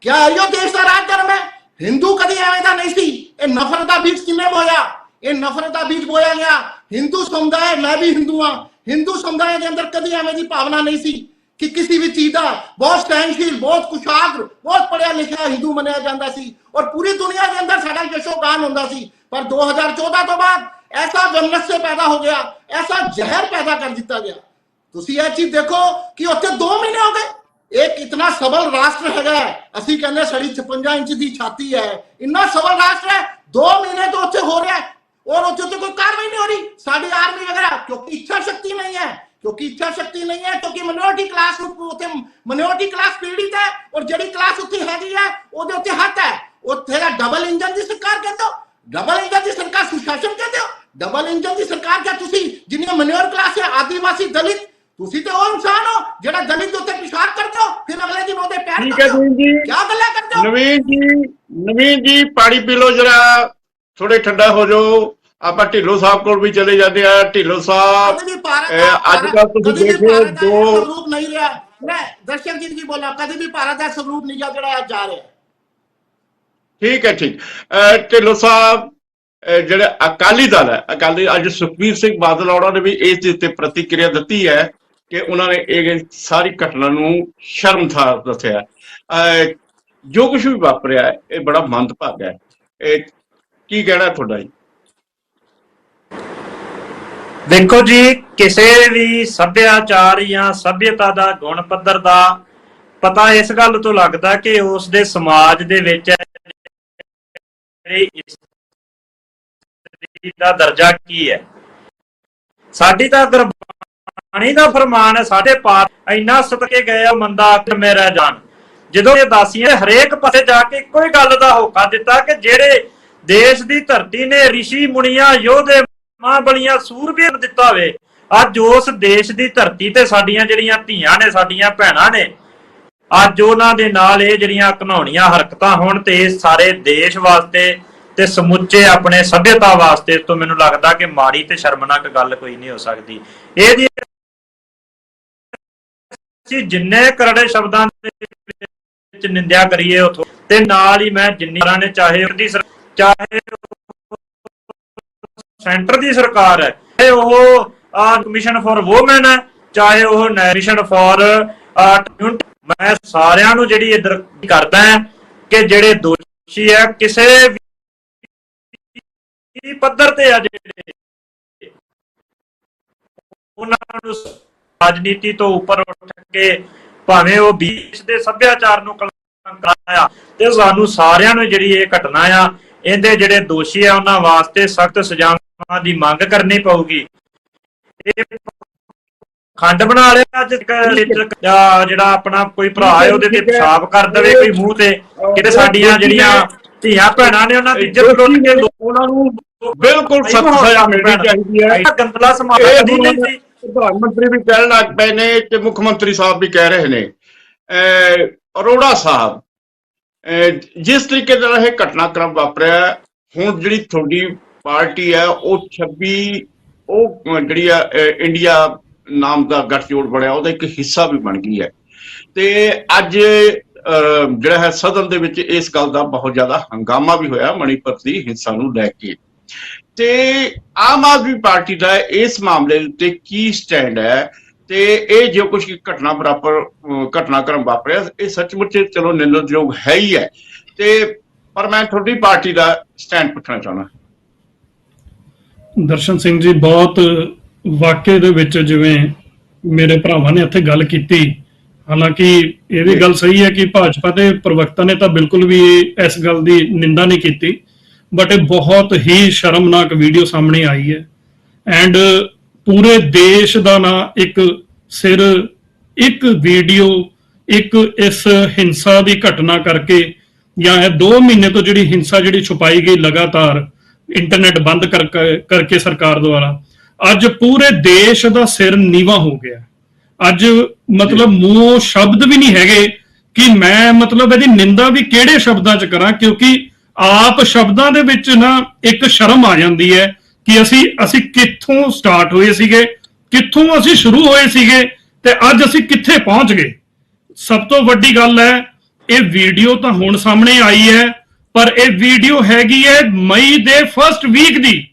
क्या यो देश का राज धर्म है? हिंदू कदी एवें दा नहीं सी। ये नफरत का बीज किन्ने बोया? ये नफरत का बीज बोया गया हिंदू समुदाय, मैं भी हिंदू हाँ, हिंदू समुदाय के अंदर कदी एवें दी भावना नहीं सी कि किसी भी चीज का बहुत सहनशील, बहुत कुशाग्र, बहुत पढ़िया लिखिया हिंदू मनिया जाता सी और पूरी दुनिया के अंदर साडा यशोगान हुंदा सी। पर 2014 तो बाद ऐसा वैमनस्य पैदा हो गया, ऐसा जहर पैदा कर दिया गया। तुसी यह चीज देखो कि उत्थे 2 महीने हो गए। एक इतना सबल राष्ट्र है, असी कहने साड़ी 56 इंच की छाती है, इतना सबल राष्ट्र है, 2 महीने तो उत्थे हो रहा है और उत्थे तो कोई कार्रवाई नहीं हो रही साड़ी आर्मी वगैरह, क्योंकि इच्छा शक्ति नहीं है। क्योंकि इच्छा शक्ति नहीं है, क्योंकि मिनोरिटी क्लास मिनोरिटी क्लास पीड़ित है और जड़ी क्लास उत्थे हैगी है ओदे उत्ते हक है। उत्थे दा डबल इंजन की सरकार कहते हो, डबल इंजन की सरकार सुशासन कहते हो, डबल इंजन की सरकार क्या तुसी जिन्हें मनोर क्लास है आदिवासी दलित तुसी ते और इंसान हो जेड़ा दलित के उत्ते पेशाब करते हो फिर अगले दिन ओदे पैर ठीक है जी, क्या गल्ला करते हो? नवीन जी पानी पी लो जरा, थोड़े ठंडा हो जाओ। ਆਪਾਂ ਢਿੱਲੋਂ ਸਾਹਿਬ ਕੋਲ ਵੀ ਚਲੇ ਜਾਂਦੇ ਆ। ਢਿੱਲੋਂ ਸਾਹਿਬ ਅੱਜ ਕੱਲ ਤੁਸੀਂ ਦੇਖੋ स्वरूप नहीं रहा। मैं दर्शक जी की बोला कभी भी भारत का स्वरूप नहीं ਜਿਹੜਾ ਅੱਜ ਜਾ ਰਿਹਾ। ठीक है, ठीक। ਢਿੱਲੋਂ ਸਾਹਿਬ ਜਿਹੜੇ ਅਕਾਲੀ ਦਲ ਹੈ, ਅਕਾਲੀ ਅੱਜ ਸੁਖਬੀਰ ਸਿੰਘ ਬਾਦਲ ਉਹਨਾਂ ਨੇ ਵੀ ਇਸ ਦੇ ਉੱਤੇ ਪ੍ਰਤੀਕਿਰਿਆ ਦਿੱਤੀ ਹੈ ਕਿ ਉਹਨਾਂ ਨੇ ਇਹ ਸਾਰੀ ਘਟਨਾ ਨੂੰ ਸ਼ਰਮਸਾਰ ਦੱਸਿਆ। ਜੋ ਕੁਝ ਵੀ ਵਾਪਰਿਆ ਇਹ ਬੜਾ ਮੰਦਭਾਗਾ ਹੈ। ਇਹ ਕੀ ਕਹਿਣਾ ਤੁਹਾਡਾ ਜੀ? देखो जी, किसी भी सभ्याचार या सभ्यता का गुण पद्धर का पता इस गल तो लगता कि उसके समाज दे विच दा दर्जा की है। साडी तां गुरबाणी दा फरमान है, साडे पाक इन्ना सदके गए मंदा मेरा जान। जदों ये दासियां हरेक पासे जाके इक्को ही गल दा होका दिता कि जेड़े देश दी धरती ने ऋषि मुनिया योधे मां बलियां सूरबीर दिता होवे, अज उस देश दी धरती ते साडियां जिहड़ियां धीआं ने, साडियां भैणां ने, अज उन्हां दे नाल इह जिहड़ियां घिनौणियां हरकतां होण ते सारे देश वास्ते ते समुचे अपने सभ्यता वास्ते तो मैनूं लगदा कि माड़ी ते शर्मनाक गल कोई नहीं हो सकदी। इहदी जिन्ने करड़े शब्दां दे विच निंदिया करिए उथों ते नाल ही मैं जिन्नी ने चाहे सेंटर की सरकार है, चाहे वो कमीशन फॉर वोमेन है, चाहे वो मिशन फॉर मैं सारियां नूं जिहड़ी इधर करदा है कि जिहड़े दोषी है किसी भी पद्धर ते आ जिहड़े उन्हां नूं राजनीति तो उपर उठ के भावें वो देश दे सभ्याचार नूं कलंक कराया ते सानूं सारियां नूं जिहड़ी इह घटना आ इहदे जिहड़े दोषी है उन्हां वास्ते सख्त सजा ਦੀ ਮੰਗ ਕਰਨੀ ਪਊਗੀ। ਇਹ ਖੰਡ ਬਣਾ ਲਿਆ ਅੱਜ ਜਿਹੜਾ ਆਪਣਾ ਕੋਈ ਭਰਾ ਹੈ ਉਹਦੇ ਤੇ ਪਿਸ਼ਾਬ ਕਰ ਦੇਵੇ ਕੋਈ ਮੂੰਹ ਤੇ, ਕਿਤੇ ਸਾਡੀਆਂ ਜਿਹੜੀਆਂ ਧੀਆਂ ਭੈਣਾਂ ਨੇ ਉਹਨਾਂ ਦੀ ਇੱਜ਼ਤ ਲੁੱਟ ਕੇ ਉਹਨਾਂ ਨੂੰ ਬਿਲਕੁਲ ਸਖਤ ਸਜ਼ਾ ਮਿਲਣੀ ਚਾਹੀਦੀ ਹੈ। ਗੰਦਲਾ ਸਮਾਜ ਦੀ ਨਹੀਂ ਸੀ। ਪ੍ਰਧਾਨ ਮੰਤਰੀ ਵੀ ਕਹਿਣ ਲੱਗ ਪਏ ਨੇ ਤੇ ਮੁੱਖ ਮੰਤਰੀ ਸਾਹਿਬ ਵੀ ਕਹਿ ਰਹੇ ਨੇ। ਅਰੋੜਾ ਸਾਹਿਬ, ਜਿਸ ਤਰੀਕੇ ਨਾਲ ਇਹ ਘਟਨਾਕ੍ਰਮ ਵਾਪਰਿਆ, ਹੁਣ ਜਿਹੜੀ ਤੁਹਾਡੀ पार्टी है वो 26 जी इंडिया नाम का गठजोड़ बनया वो एक हिस्सा भी बन गई है। तो अज जिहड़ा है सदन दे विच इस गल का बहुत ज्यादा हंगामा भी होया मणिपुर की हिंसा नूं लैके। ते आम आदमी पार्टी का इस मामले उत्ते की स्टैंड है ते ये जो कुछ घटनाक्रम वापरिया ये सचमुच चलो निंदनयोग है ही है। ते पर मैं थोड़ी पार्टी का स्टैंड पुछना चाहना। ਦਰਸ਼ਨ ਸਿੰਘ ਜੀ, ਬਹੁਤ ਵਾਕਿਆ ਦੇ ਵਿੱਚ ਜਿਵੇਂ ਮੇਰੇ ਭਰਾਵਾਂ ਨੇ ਇੱਥੇ ਗੱਲ ਕੀਤੀ, ਹਾਲਾਂਕਿ ਇਹ ਵੀ ਗੱਲ ਸਹੀ ਹੈ ਕਿ ਭਾਜਪਾ ਦੇ ਪ੍ਰਵਕਤਾ ਨੇ ਤਾਂ ਬਿਲਕੁਲ ਵੀ ਇਸ ਗੱਲ ਦੀ ਨਿੰਦਾ ਨਹੀਂ ਕੀਤੀ, ਬਟ ਇਹ ਬਹੁਤ ਹੀ ਸ਼ਰਮਨਾਕ ਵੀਡੀਓ ਸਾਹਮਣੇ ਆਈ ਹੈ। ਐਂਡ ਪੂਰੇ ਦੇਸ਼ ਦਾ ਨਾ ਇੱਕ ਸਿਰ ਇੱਕ ਵੀਡੀਓ ਇੱਕ ਇਸ ਹਿੰਸਾ ਦੀ ਘਟਨਾ ਕਰਕੇ ਜਾਂ ਇਹ 2 ਮਹੀਨੇ ਤੋਂ ਜਿਹੜੀ ਹਿੰਸਾ ਜਿਹੜੀ ਛੁਪਾਈ ਗਈ ਲਗਾਤਾਰ इंटरनेट बंद करके सरकार द्वारा अज पूरे देश का सिर नीवा हो गया। ਅੱਜ ਮਤਲਬ ਮੂੰਹੋਂ ਸ਼ਬਦ ਵੀ ਨਹੀਂ ਹੈਗੇ ਕਿ ਮੈਂ ਮਤਲਬ ਇਹਦੀ ਨਿੰਦਾ ਵੀ ਕਿਹੜੇ ਸ਼ਬਦਾਂ 'ਚ ਕਰਾਂ, ਕਿਉਂਕਿ ਆਪ ਸ਼ਬਦਾਂ ਦੇ ਵਿੱਚ ਨਾ ਇੱਕ ਸ਼ਰਮ ਆ ਜਾਂਦੀ ਹੈ ਕਿ ਅਸੀਂ ਕਿੱਥੋਂ ਸਟਾਰਟ ਹੋਏ ਸੀਗੇ, ਕਿੱਥੋਂ ਅਸੀਂ ਸ਼ੁਰੂ ਹੋਏ ਸੀਗੇ ਤੇ ਅੱਜ ਅਸੀਂ ਕਿੱਥੇ ਪਹੁੰਚ ਗਏ। ਸਭ ਤੋਂ ਵੱਡੀ ਗੱਲ ਹੈ, ਇਹ ਵੀਡੀਓ ਤਾਂ ਹੁਣ ਸਾਹਮਣੇ ਆਈ ਹੈ, ਪਰ ਇਹ ਵੀਡੀਓ ਹੈਗੀ ਹੈ ਮਈ ਦੇ ਫਸਟ ਵੀਕ ਦੀ,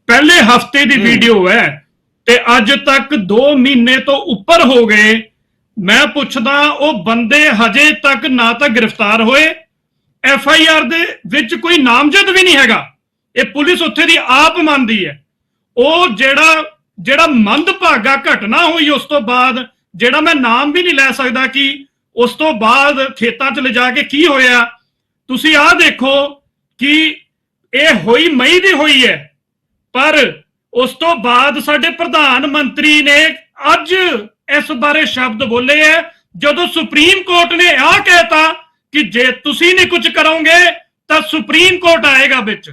ਪਹਿਲੇ ਹਫਤੇ ਦੀ ਵੀਡੀਓ ਹੈ ਤੇ ਅੱਜ ਤੱਕ 2 ਮਹੀਨੇ ਤੋਂ ਉੱਪਰ ਹੋ ਗਏ। ਮੈਂ ਪੁੱਛਦਾ, ਉਹ ਬੰਦੇ ਹਜੇ ਤੱਕ ਨਾ ਤਾਂ ਗ੍ਰਿਫਤਾਰ ਹੋਏ, FIR ਦੇ ਵਿੱਚ ਕੋਈ ਨਾਮਜ਼ਦ ਵੀ ਨਹੀਂ ਹੈਗਾ। ਇਹ ਪੁਲਿਸ ਉੱਥੇ ਦੀ ਆਪ ਮੰਨਦੀ ਹੈ। ਉਹ ਜਿਹੜਾ ਮੰਦਭਾਗਾ ਘਟਨਾ ਹੋਈ ਉਸ ਤੋਂ ਬਾਅਦ, ਜਿਹੜਾ ਮੈਂ ਨਾਮ ਵੀ ਨਹੀਂ ਲੈ ਸਕਦਾ ਕਿ ਉਸ ਤੋਂ ਬਾਅਦ ਖੇਤਾਂ 'ਚ ਲਿਜਾ ਕੇ ਕੀ ਹੋਇਆ। ਤੁਸੀਂ ਆਹ ਦੇਖੋ ਕਿ ਇਹ ਹੋਈ ਮਈ ਦੀ ਹੋਈ ਹੈ, ਪਰ ਉਸ ਤੋਂ ਬਾਅਦ ਸਾਡੇ ਪ੍ਰਧਾਨ ਮੰਤਰੀ ਨੇ ਅੱਜ ਇਸ ਬਾਰੇ ਸ਼ਬਦ ਬੋਲੇ ਹੈ, ਜਦੋਂ ਸੁਪਰੀਮ ਕੋਰਟ ਨੇ ਆਹ ਕਹਿਤਾ ਕਿ ਜੇ ਤੁਸੀਂ ਨਹੀਂ ਕੁਝ ਕਰੋਗੇ ਤਾਂ ਸੁਪਰੀਮ ਕੋਰਟ ਆਏਗਾ ਵਿੱਚ।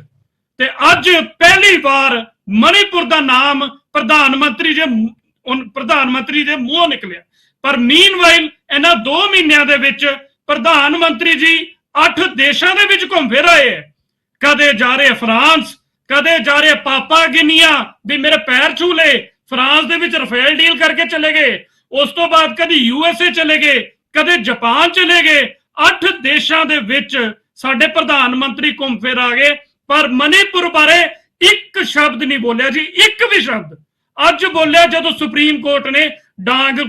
ਤੇ ਅੱਜ ਪਹਿਲੀ ਵਾਰ ਮਣੀਪੁਰ ਦਾ ਨਾਮ ਪ੍ਰਧਾਨ ਮੰਤਰੀ ਦੇ ਮੂੰਹੋਂ ਨਿਕਲਿਆ। ਪਰ ਮੀਨਵਾਈਲ ਇਹਨਾਂ 2 ਮਹੀਨਿਆਂ ਦੇ ਵਿੱਚ ਪ੍ਰਧਾਨ ਮੰਤਰੀ ਜੀ 8 ਦੇਸ਼ਾਂ ਦੇ ਵਿੱਚ ਘੁੰਮ ਫਿਰ ਆਏ ਹੈ। ਕਦੇ ਜਾ ਰਹੇ ਫਰਾਂਸ, ਕਦੇ ਜਾ ਰਹੇ ਪਾਪਾ ਗਿਨੀਆ ਵੀ ਮੇਰੇ ਪੈਰ ਛੂ ਲਏ, ਫਰਾਂਸ ਦੇ ਵਿੱਚ ਰਫੇਲ ਡੀਲ ਕਰਕੇ ਚਲੇ ਗਏ। ਉਸ ਤੋਂ ਬਾਅਦ ਕਦੀ USA ਚਲੇ ਗਏ, ਕਦੇ ਜਾਪਾਨ ਚਲੇ ਗਏ। 8 ਦੇਸ਼ਾਂ ਦੇ ਵਿੱਚ ਸਾਡੇ ਪ੍ਰਧਾਨ ਮੰਤਰੀ ਘੁੰਮ ਫਿਰ ਆ ਗਏ, ਪਰ ਮਣੀਪੁਰ ਬਾਰੇ ਇੱਕ ਸ਼ਬਦ ਨਹੀਂ ਬੋਲਿਆ ਜੀ, ਇੱਕ ਵੀ ਸ਼ਬਦ। ਅੱਜ ਬੋਲਿਆ ਜਦੋਂ ਸੁਪਰੀਮ ਕੋਰਟ ਨੇ ਡਾਂਗ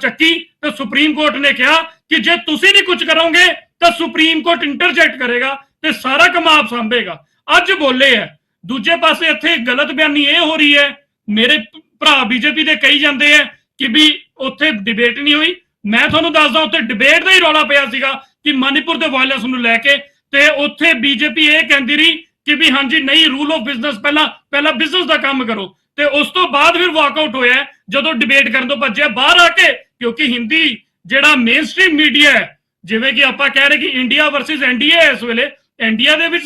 ਚੱਕੀ ਤੇ ਸੁਪਰੀਮ ਕੋਰਟ ਨੇ ਕਿਹਾ ਕਿ ਜੇ ਤੁਸੀਂ ਨਹੀਂ ਕੁਝ ਕਰੋਗੇ ਤਾਂ ਸੁਪਰੀਮ ਕੋਰਟ ਇੰਟਰਜੈਕਟ ਕਰੇਗਾ ਤੇ ਸਾਰਾ ਕੰਮ ਆਪ ਸੰਭੇਗਾ। ਅੱਜ ਬੋਲੇ ਹੈ। ਦੂਜੇ ਪਾਸੇ ਇੱਥੇ ਗਲਤ ਬਿਆਨੀ ਇਹ ਹੋ ਰਹੀ ਹੈ, ਮੇਰੇ ਭਰਾ BJP ਦੇ ਕਹੀ ਜਾਂਦੇ ਹੈ ਕਿ ਵੀ ਉੱਥੇ ਡਿਬੇਟ ਨਹੀਂ ਹੋਈ। ਮੈਂ ਤੁਹਾਨੂੰ ਦੱਸਦਾ, ਉੱਥੇ ਡਿਬੇਟ ਦਾ ਹੀ ਰੌਲਾ ਪਿਆ ਸੀਗਾ ਕਿ ਮਣੀਪੁਰ ਦੇ ਵਾਇਲੈਂਸ ਨੂੰ ਲੈ ਕੇ, ਤੇ ਉੱਥੇ BJP ਇਹ ਕਹਿੰਦੀ ਰਹੀ ਕਿ ਵੀ ਹਾਂਜੀ ਨਹੀਂ, ਰੂਲ ਆਫ ਬਿਜ਼ਨਸ, ਪਹਿਲਾਂ ਬਿਜ਼ਨਸ ਦਾ ਕੰਮ ਕਰੋ। ਤੇ ਉਸ ਤੋਂ ਬਾਅਦ ਫਿਰ ਵਾਕਆਊਟ ਹੋਇਆ ਜਦੋਂ ਡਿਬੇਟ ਕਰਨ ਤੋਂ ਭੱਜਿਆ ਬਾਹਰ ਆ ਕੇ, ਕਿਉਂਕਿ ਹਿੰਦੀ ਜਿਹੜਾ ਮੇਨ ਸਟ੍ਰੀਮ ਮੀਡੀਆ ਹੈ, ਜਿਵੇਂ ਕਿ ਆਪਾਂ ਕਹਿ ਰਹੇ ਕਿ ਇੰਡੀਆ ਵਰਸਸ NDA ਇਸ ਵੇਲੇ, NDA ਦੇ ਵਿੱਚ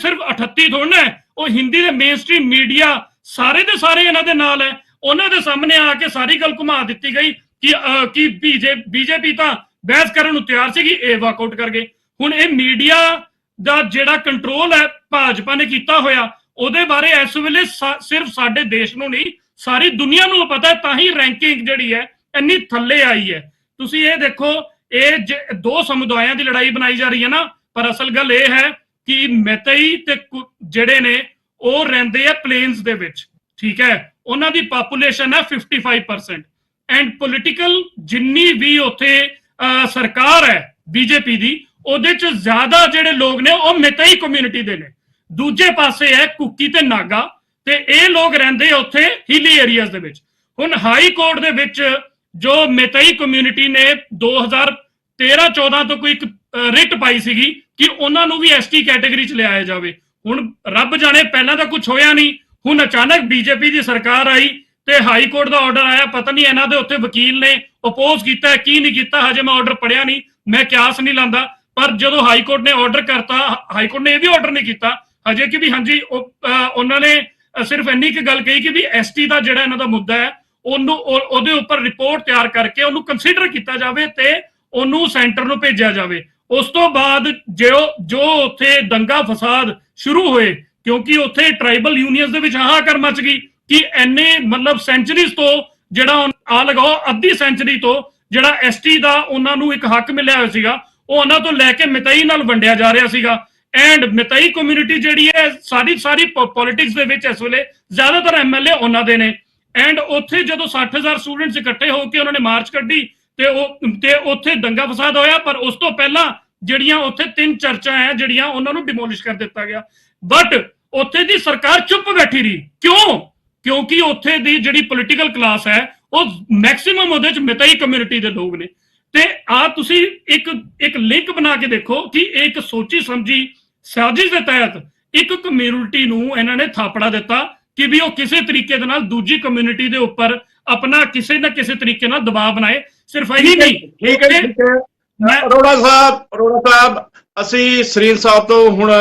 ਸਿਰਫ 38 ਥੋੜ੍ਹਾ ਹੈ, ਉਹ ਹਿੰਦੀ ਦੇ ਮੇਨ ਸਟ੍ਰੀਮ ਮੀਡੀਆ ਸਾਰੇ ਦੇ ਸਾਰੇ ਇਹਨਾਂ ਦੇ ਨਾਲ ਹੈ। ਉਹਨਾਂ ਦੇ ਸਾਹਮਣੇ ਆ ਕੇ ਸਾਰੀ ਗੱਲ ਘੁਮਾ ਦਿੱਤੀ ਗਈ ਕਿ BJP ਤਾਂ ਬਹਿਸ ਕਰਨ ਨੂੰ ਤਿਆਰ ਸੀਗੀ, ਇਹ ਵਾਕਆਊਟ ਕਰ ਗਏ। ਹੁਣ ਇਹ ਮੀਡੀਆ ਦਾ ਜਿਹੜਾ ਕੰਟਰੋਲ ਹੈ ਭਾਜਪਾ ਨੇ ਕੀਤਾ ਹੋਇਆ, ਉਹਦੇ ਬਾਰੇ ਇਸ ਵੇਲੇ ਸਿਰਫ ਸਾਡੇ ਦੇਸ਼ ਨੂੰ ਨਹੀਂ, ਸਾਰੀ ਦੁਨੀਆ ਨੂੰ ਪਤਾ ਹੈ, ਤਾਂ ਹੀ ਰੈਂਕਿੰਗ ਜਿਹੜੀ ਹੈ ਇੰਨੀ ਥੱਲੇ ਆਈ ਹੈ। ਤੁਸੀਂ ਇਹ ਦੇਖੋ, ਇਹ 2 ਸਮੁਦਾਇਆਂ ਦੀ ਲੜਾਈ ਬਣਾਈ ਜਾ ਰਹੀ ਹੈ ਨਾ, ਪਰ ਅਸਲ ਗੱਲ ਇਹ ਹੈ ਕਿ ਮੈਤਈ ਤੇ ਜਿਹੜੇ ਨੇ ਉਹ ਰਹਿੰਦੇ ਆ ਪਲੇਨਸ ਦੇ ਵਿੱਚ, ਠੀਕ ਹੈ, ਉਹਨਾਂ ਦੀ ਪਾਪੂਲੇਸ਼ਨ ਹੈ 55%। ਐਂਡ ਪੋਲੀਟੀਕਲ ਜਿੰਨੀ ਵੀ ਉੱਥੇ ਸਰਕਾਰ ਹੈ BJP ਦੀ, ਉਹਦੇ ਚ ਜ਼ਿਆਦਾ ਜਿਹੜੇ ਲੋਕ ਨੇ ਉਹ ਮੈਤਈ ਕਮਿਊਨਿਟੀ ਦੇ ਨੇ। ਦੂਜੇ ਪਾਸੇ ਹੈ ਕੁਕੀ ਤੇ ਨਾਗਾ, ਤੇ ਇਹ ਲੋਕ ਰਹਿੰਦੇ ਉੱਥੇ ਹਿਲੀ ਏਰੀਆਜ਼ ਦੇ ਵਿੱਚ। ਹੁਣ ਹਾਈ ਕੋਰਟ ਦੇ ਵਿੱਚ ਜੋ ਮੈਤਈ ਕਮਿਊਨਿਟੀ ਨੇ 2013-14 ਤੋਂ ਕੋਈ ਇੱਕ ਰਿਟ ਪਾਈ ਸੀਗੀ ਕਿ ਉਹਨਾਂ ਨੂੰ ਵੀ ST ਕੈਟੇਗਰੀ ਚ ਲਿਆਇਆ ਜਾਵੇ। ਹੁਣ ਰੱਬ ਜਾਣੇ ਪਹਿਲਾਂ ਤਾਂ ਕੁਝ ਹੋਇਆ ਨਹੀਂ, ਹੁਣ ਅਚਾਨਕ BJP ਦੀ ਸਰਕਾਰ ਆਈ ਤੇ ਹਾਈ ਕੋਰਟ ਦਾ ਆਰਡਰ ਆਇਆ। ਪਤਾ ਨਹੀਂ ਇਹਨਾਂ ਦੇ ਉੱਥੇ ਵਕੀਲ ਨੇ ਅਪੋਜ਼ ਕੀਤਾ ਕੀ ਨਹੀਂ ਕੀਤਾ, ਹਜੇ ਮੈਂ ਆਰਡਰ ਪੜਿਆ ਨਹੀਂ, ਮੈਂ ਕਿਆਸ ਨਹੀਂ ਲਾਂਦਾ। ਪਰ ਜਦੋਂ ਹਾਈ ਕੋਰਟ ਨੇ ਆਰਡਰ ਕਰਤਾ, ਹਾਈ ਕੋਰਟ ਨੇ ਇਹ ਵੀ ਆਰਡਰ ਨਹੀਂ ਕੀਤਾ ਹਜੇ ਕਿ ਵੀ ਹਾਂਜੀ ਉਹਨਾਂ ਨੇ ਸਿਰਫ ਇੰਨੀ ਕੁ ਗੱਲ ਕਹੀ ਕਿ ਵੀ ST ਦਾ ਜਿਹੜਾ ਇਹਨਾਂ ਦਾ ਮੁੱਦਾ ਹੈ ਉਹਦੇ ਉੱਪਰ ਰਿਪੋਰਟ ਤਿਆਰ ਕਰਕੇ ਉਹਨੂੰ ਕੰਸੀਡਰ ਕੀਤਾ ਜਾਵੇ ਤੇ ਉਹਨੂੰ ਸੈਂਟਰ ਨੂੰ ਭੇਜਿਆ ਜਾਵੇ। ਉਸ ਤੋਂ ਬਾਅਦ ਜੋ ਉੱਥੇ ਦੰਗਾ ਫਸਾਦ ਸ਼ੁਰੂ ਹੋਏ, ਕਿਉਂਕਿ ਉੱਥੇ ਟ੍ਰਾਈਬਲ ਯੂਨੀਅਨਸ ਦੇ ਵਿੱਚ ਹਾਹਾਕਾਰ ਮਚ ਗਈ ਕਿ ਇੰਨੇ ਮਤਲਬ ਸੈਂਚਰੀਜ਼ ਤੋਂ ਜਿਹੜਾ ਆ ਲਗਾਓ ਅੱਧੀ ਸੈਂਚਰੀ ਤੋਂ ਜਿਹੜਾ ST ਦਾ ਉਹਨਾਂ ਨੂੰ ਇੱਕ ਹੱਕ ਮਿਲਿਆ ਹੋਇਆ ਸੀਗਾ, ਉਹ ਉਹਨਾਂ ਤੋਂ ਲੈ ਕੇ ਮੈਤਈ ਨਾਲ ਵੰਡਿਆ ਜਾ ਰਿਹਾ ਸੀਗਾ। ਐਂਡ ਮੈਤਈ ਕਮਿਊਨਿਟੀ ਜਿਹੜੀ ਹੈ ਸਾਰੀ ਪੋਲਿਟਿਕਸ ਦੇ ਵਿੱਚ ਇਸ ਵੇਲੇ ਜ਼ਿਆਦਾਤਰ MLA ਉਹਨਾਂ ਦੇ ਨੇ। ਐਂਡ ਉੱਥੇ ਜਦੋਂ 60,000 ਸਟੂਡੈਂਟਸ ਇਕੱਠੇ ਹੋ ਕੇ ਉਹਨਾਂ ਨੇ ਮਾਰਚ ਕੱਢੀ ਤੇ ਉੱਥੇ ਦੰਗਾ ਫਸਾਦ ਹੋਇਆ। ਪਰ ਉਸ ਤੋਂ ਪਹਿਲਾਂ ਜਿਹੜੀਆਂ ਉੱਥੇ 3 ਚਰਚਾਂ ਹੈ ਜਿਹੜੀਆਂ ਉਹਨਾਂ ਨੂੰ ਡਿਮੋਲਿਸ਼ ਕਰ ਦਿੱਤਾ ਗਿਆ। ਬਟ ਉੱਥੇ ਦੀ ਸਰਕਾਰ ਚੁੱਪ ਬੈਠੀ ਰਹੀ। ਕਿਉਂ? ਕਿਉਂਕਿ ਉੱਥੇ ਦੀ ਜਿਹੜੀ ਪੋਲੀਟੀਕਲ ਕਲਾਸ ਹੈ ਉਹ ਮੈਕਸਿਮਮ ਉਹਦੇ ਚ ਮੈਤਈ ਕਮਿਊਨਿਟੀ ਦੇ ਲੋਕ ਨੇ। ਤੇ ਆ ਤੁਸੀਂ ਇੱਕ ਲਿੰਕ ਬਣਾ ਕੇ ਦੇਖੋ ਕਿ ਇੱਕ ਸੋਚੀ ਸਮਝੀ ਸਾਜ਼ਿਸ਼ ਦੇ ਤਹਿਤ ਇੱਕ ਕਮਿਊਨਿਟੀ ਨੂੰ ਇਹਨਾਂ ਨੇ ਥਾਪੜਾ ਦਿੱਤਾ ਕਿ ਵੀ ਉਹ ਕਿਸੇ ਤਰੀਕੇ ਦੇ ਨਾਲ ਦੂਜੀ ਕਮਿਊਨਿਟੀ ਦੇ ਉੱਪਰ ਆਪਣਾ ਕਿਸੇ ਨਾ ਕਿਸੇ ਤਰੀਕੇ ਨਾਲ ਦਬਾਅ ਬਣਾਏ। ਸਿਰਫ ਇਹੀ ਨਹੀਂ। ਠੀਕ ਹੈ ਅਰੋੜਾ ਸਾਹਿਬ, ਅਸੀਂ ਸਰੀਨ ਸਾਹਿਬ ਤੋਂ ਹੁਣ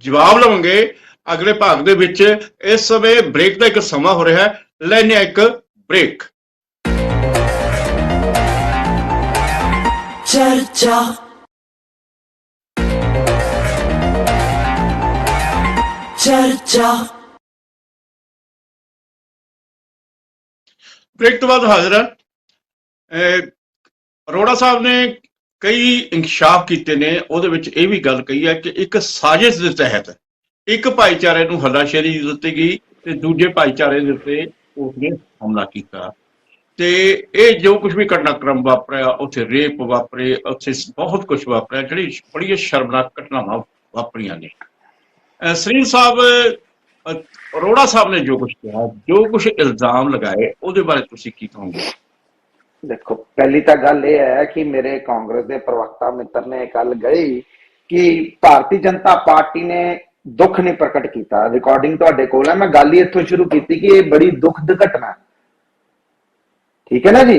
ਜਵਾਬ ਲਵਾਂਗੇ ਅਗਲੇ ਭਾਗ ਦੇ ਵਿੱਚ। ਇਸ ਸਮੇਂ ਬ੍ਰੇਕ ਦਾ ਇੱਕ ਸਮਾਂ ਹੋ ਰਿਹਾ ਹੈ, ਲੈਣੇ ਇੱਕ ਬ੍ਰੇਕ। चर्चा चर्चा ब्रेक तो बाद हाजिर है। अरोड़ा साहब ने कई इंकशाफ किए ने, ਉਹਦੇ ਵਿੱਚ ਇਹ ਵੀ ਗੱਲ ਕਹੀ ਹੈ ਕਿ ਇੱਕ ਸਾਜ਼ਿਸ਼ ਦੇ ਤਹਿਤ ਇੱਕ ਭਾਈਚਾਰੇ ਨੂੰ ਹੱਲਾਸ਼ੇਰੀ ਦਿੱਤੀ ਗਈ ਤੇ ਦੂਜੇ ਭਾਈਚਾਰੇ ਦੇ ਉੱਤੇ ਉਸਨੇ ਹਮਲਾ ਕੀਤਾ ਤੇ ਇਹ ਜੋ ਕੁਝ ਵੀ ਘਟਨਾਕ੍ਰਮ ਵਾਪਰਿਆ, ਉੱਥੇ ਰੇਪ ਵਾਪਰੇ, ਉੱਥੇ ਬਹੁਤ ਕੁਝ ਵਾਪਰਿਆ, ਜਿਹੜੀ ਬੜੀਆਂ ਸ਼ਰਮਨਾਕ ਘਟਨਾਵਾਂ ਵਾਪਰੀਆਂ ਨੇ। ਸਰੀਨ ਸਾਹਿਬ, ਅਰੋੜਾ ਸਾਹਿਬ ਨੇ ਜੋ ਕੁਝ ਕਿਹਾ, ਜੋ ਕੁਝ ਇਲਜ਼ਾਮ ਲਗਾਏ, ਉਹਦੇ ਬਾਰੇ ਤੁਸੀਂ ਕੀ ਕਹੋਗੇ? देखो, पहली तो गल यह है कि मेरे कांग्रेस के प्रवक्ता मित्र ने गल गई कि भारतीय जनता पार्टी ने दुख नहीं प्रकट किया। रिकॉर्डिंग तुहाडे कोल है, मैं गल ही इत्थों शुरू की कि ये बड़ी दुखद घटना है। ठीक है ना जी,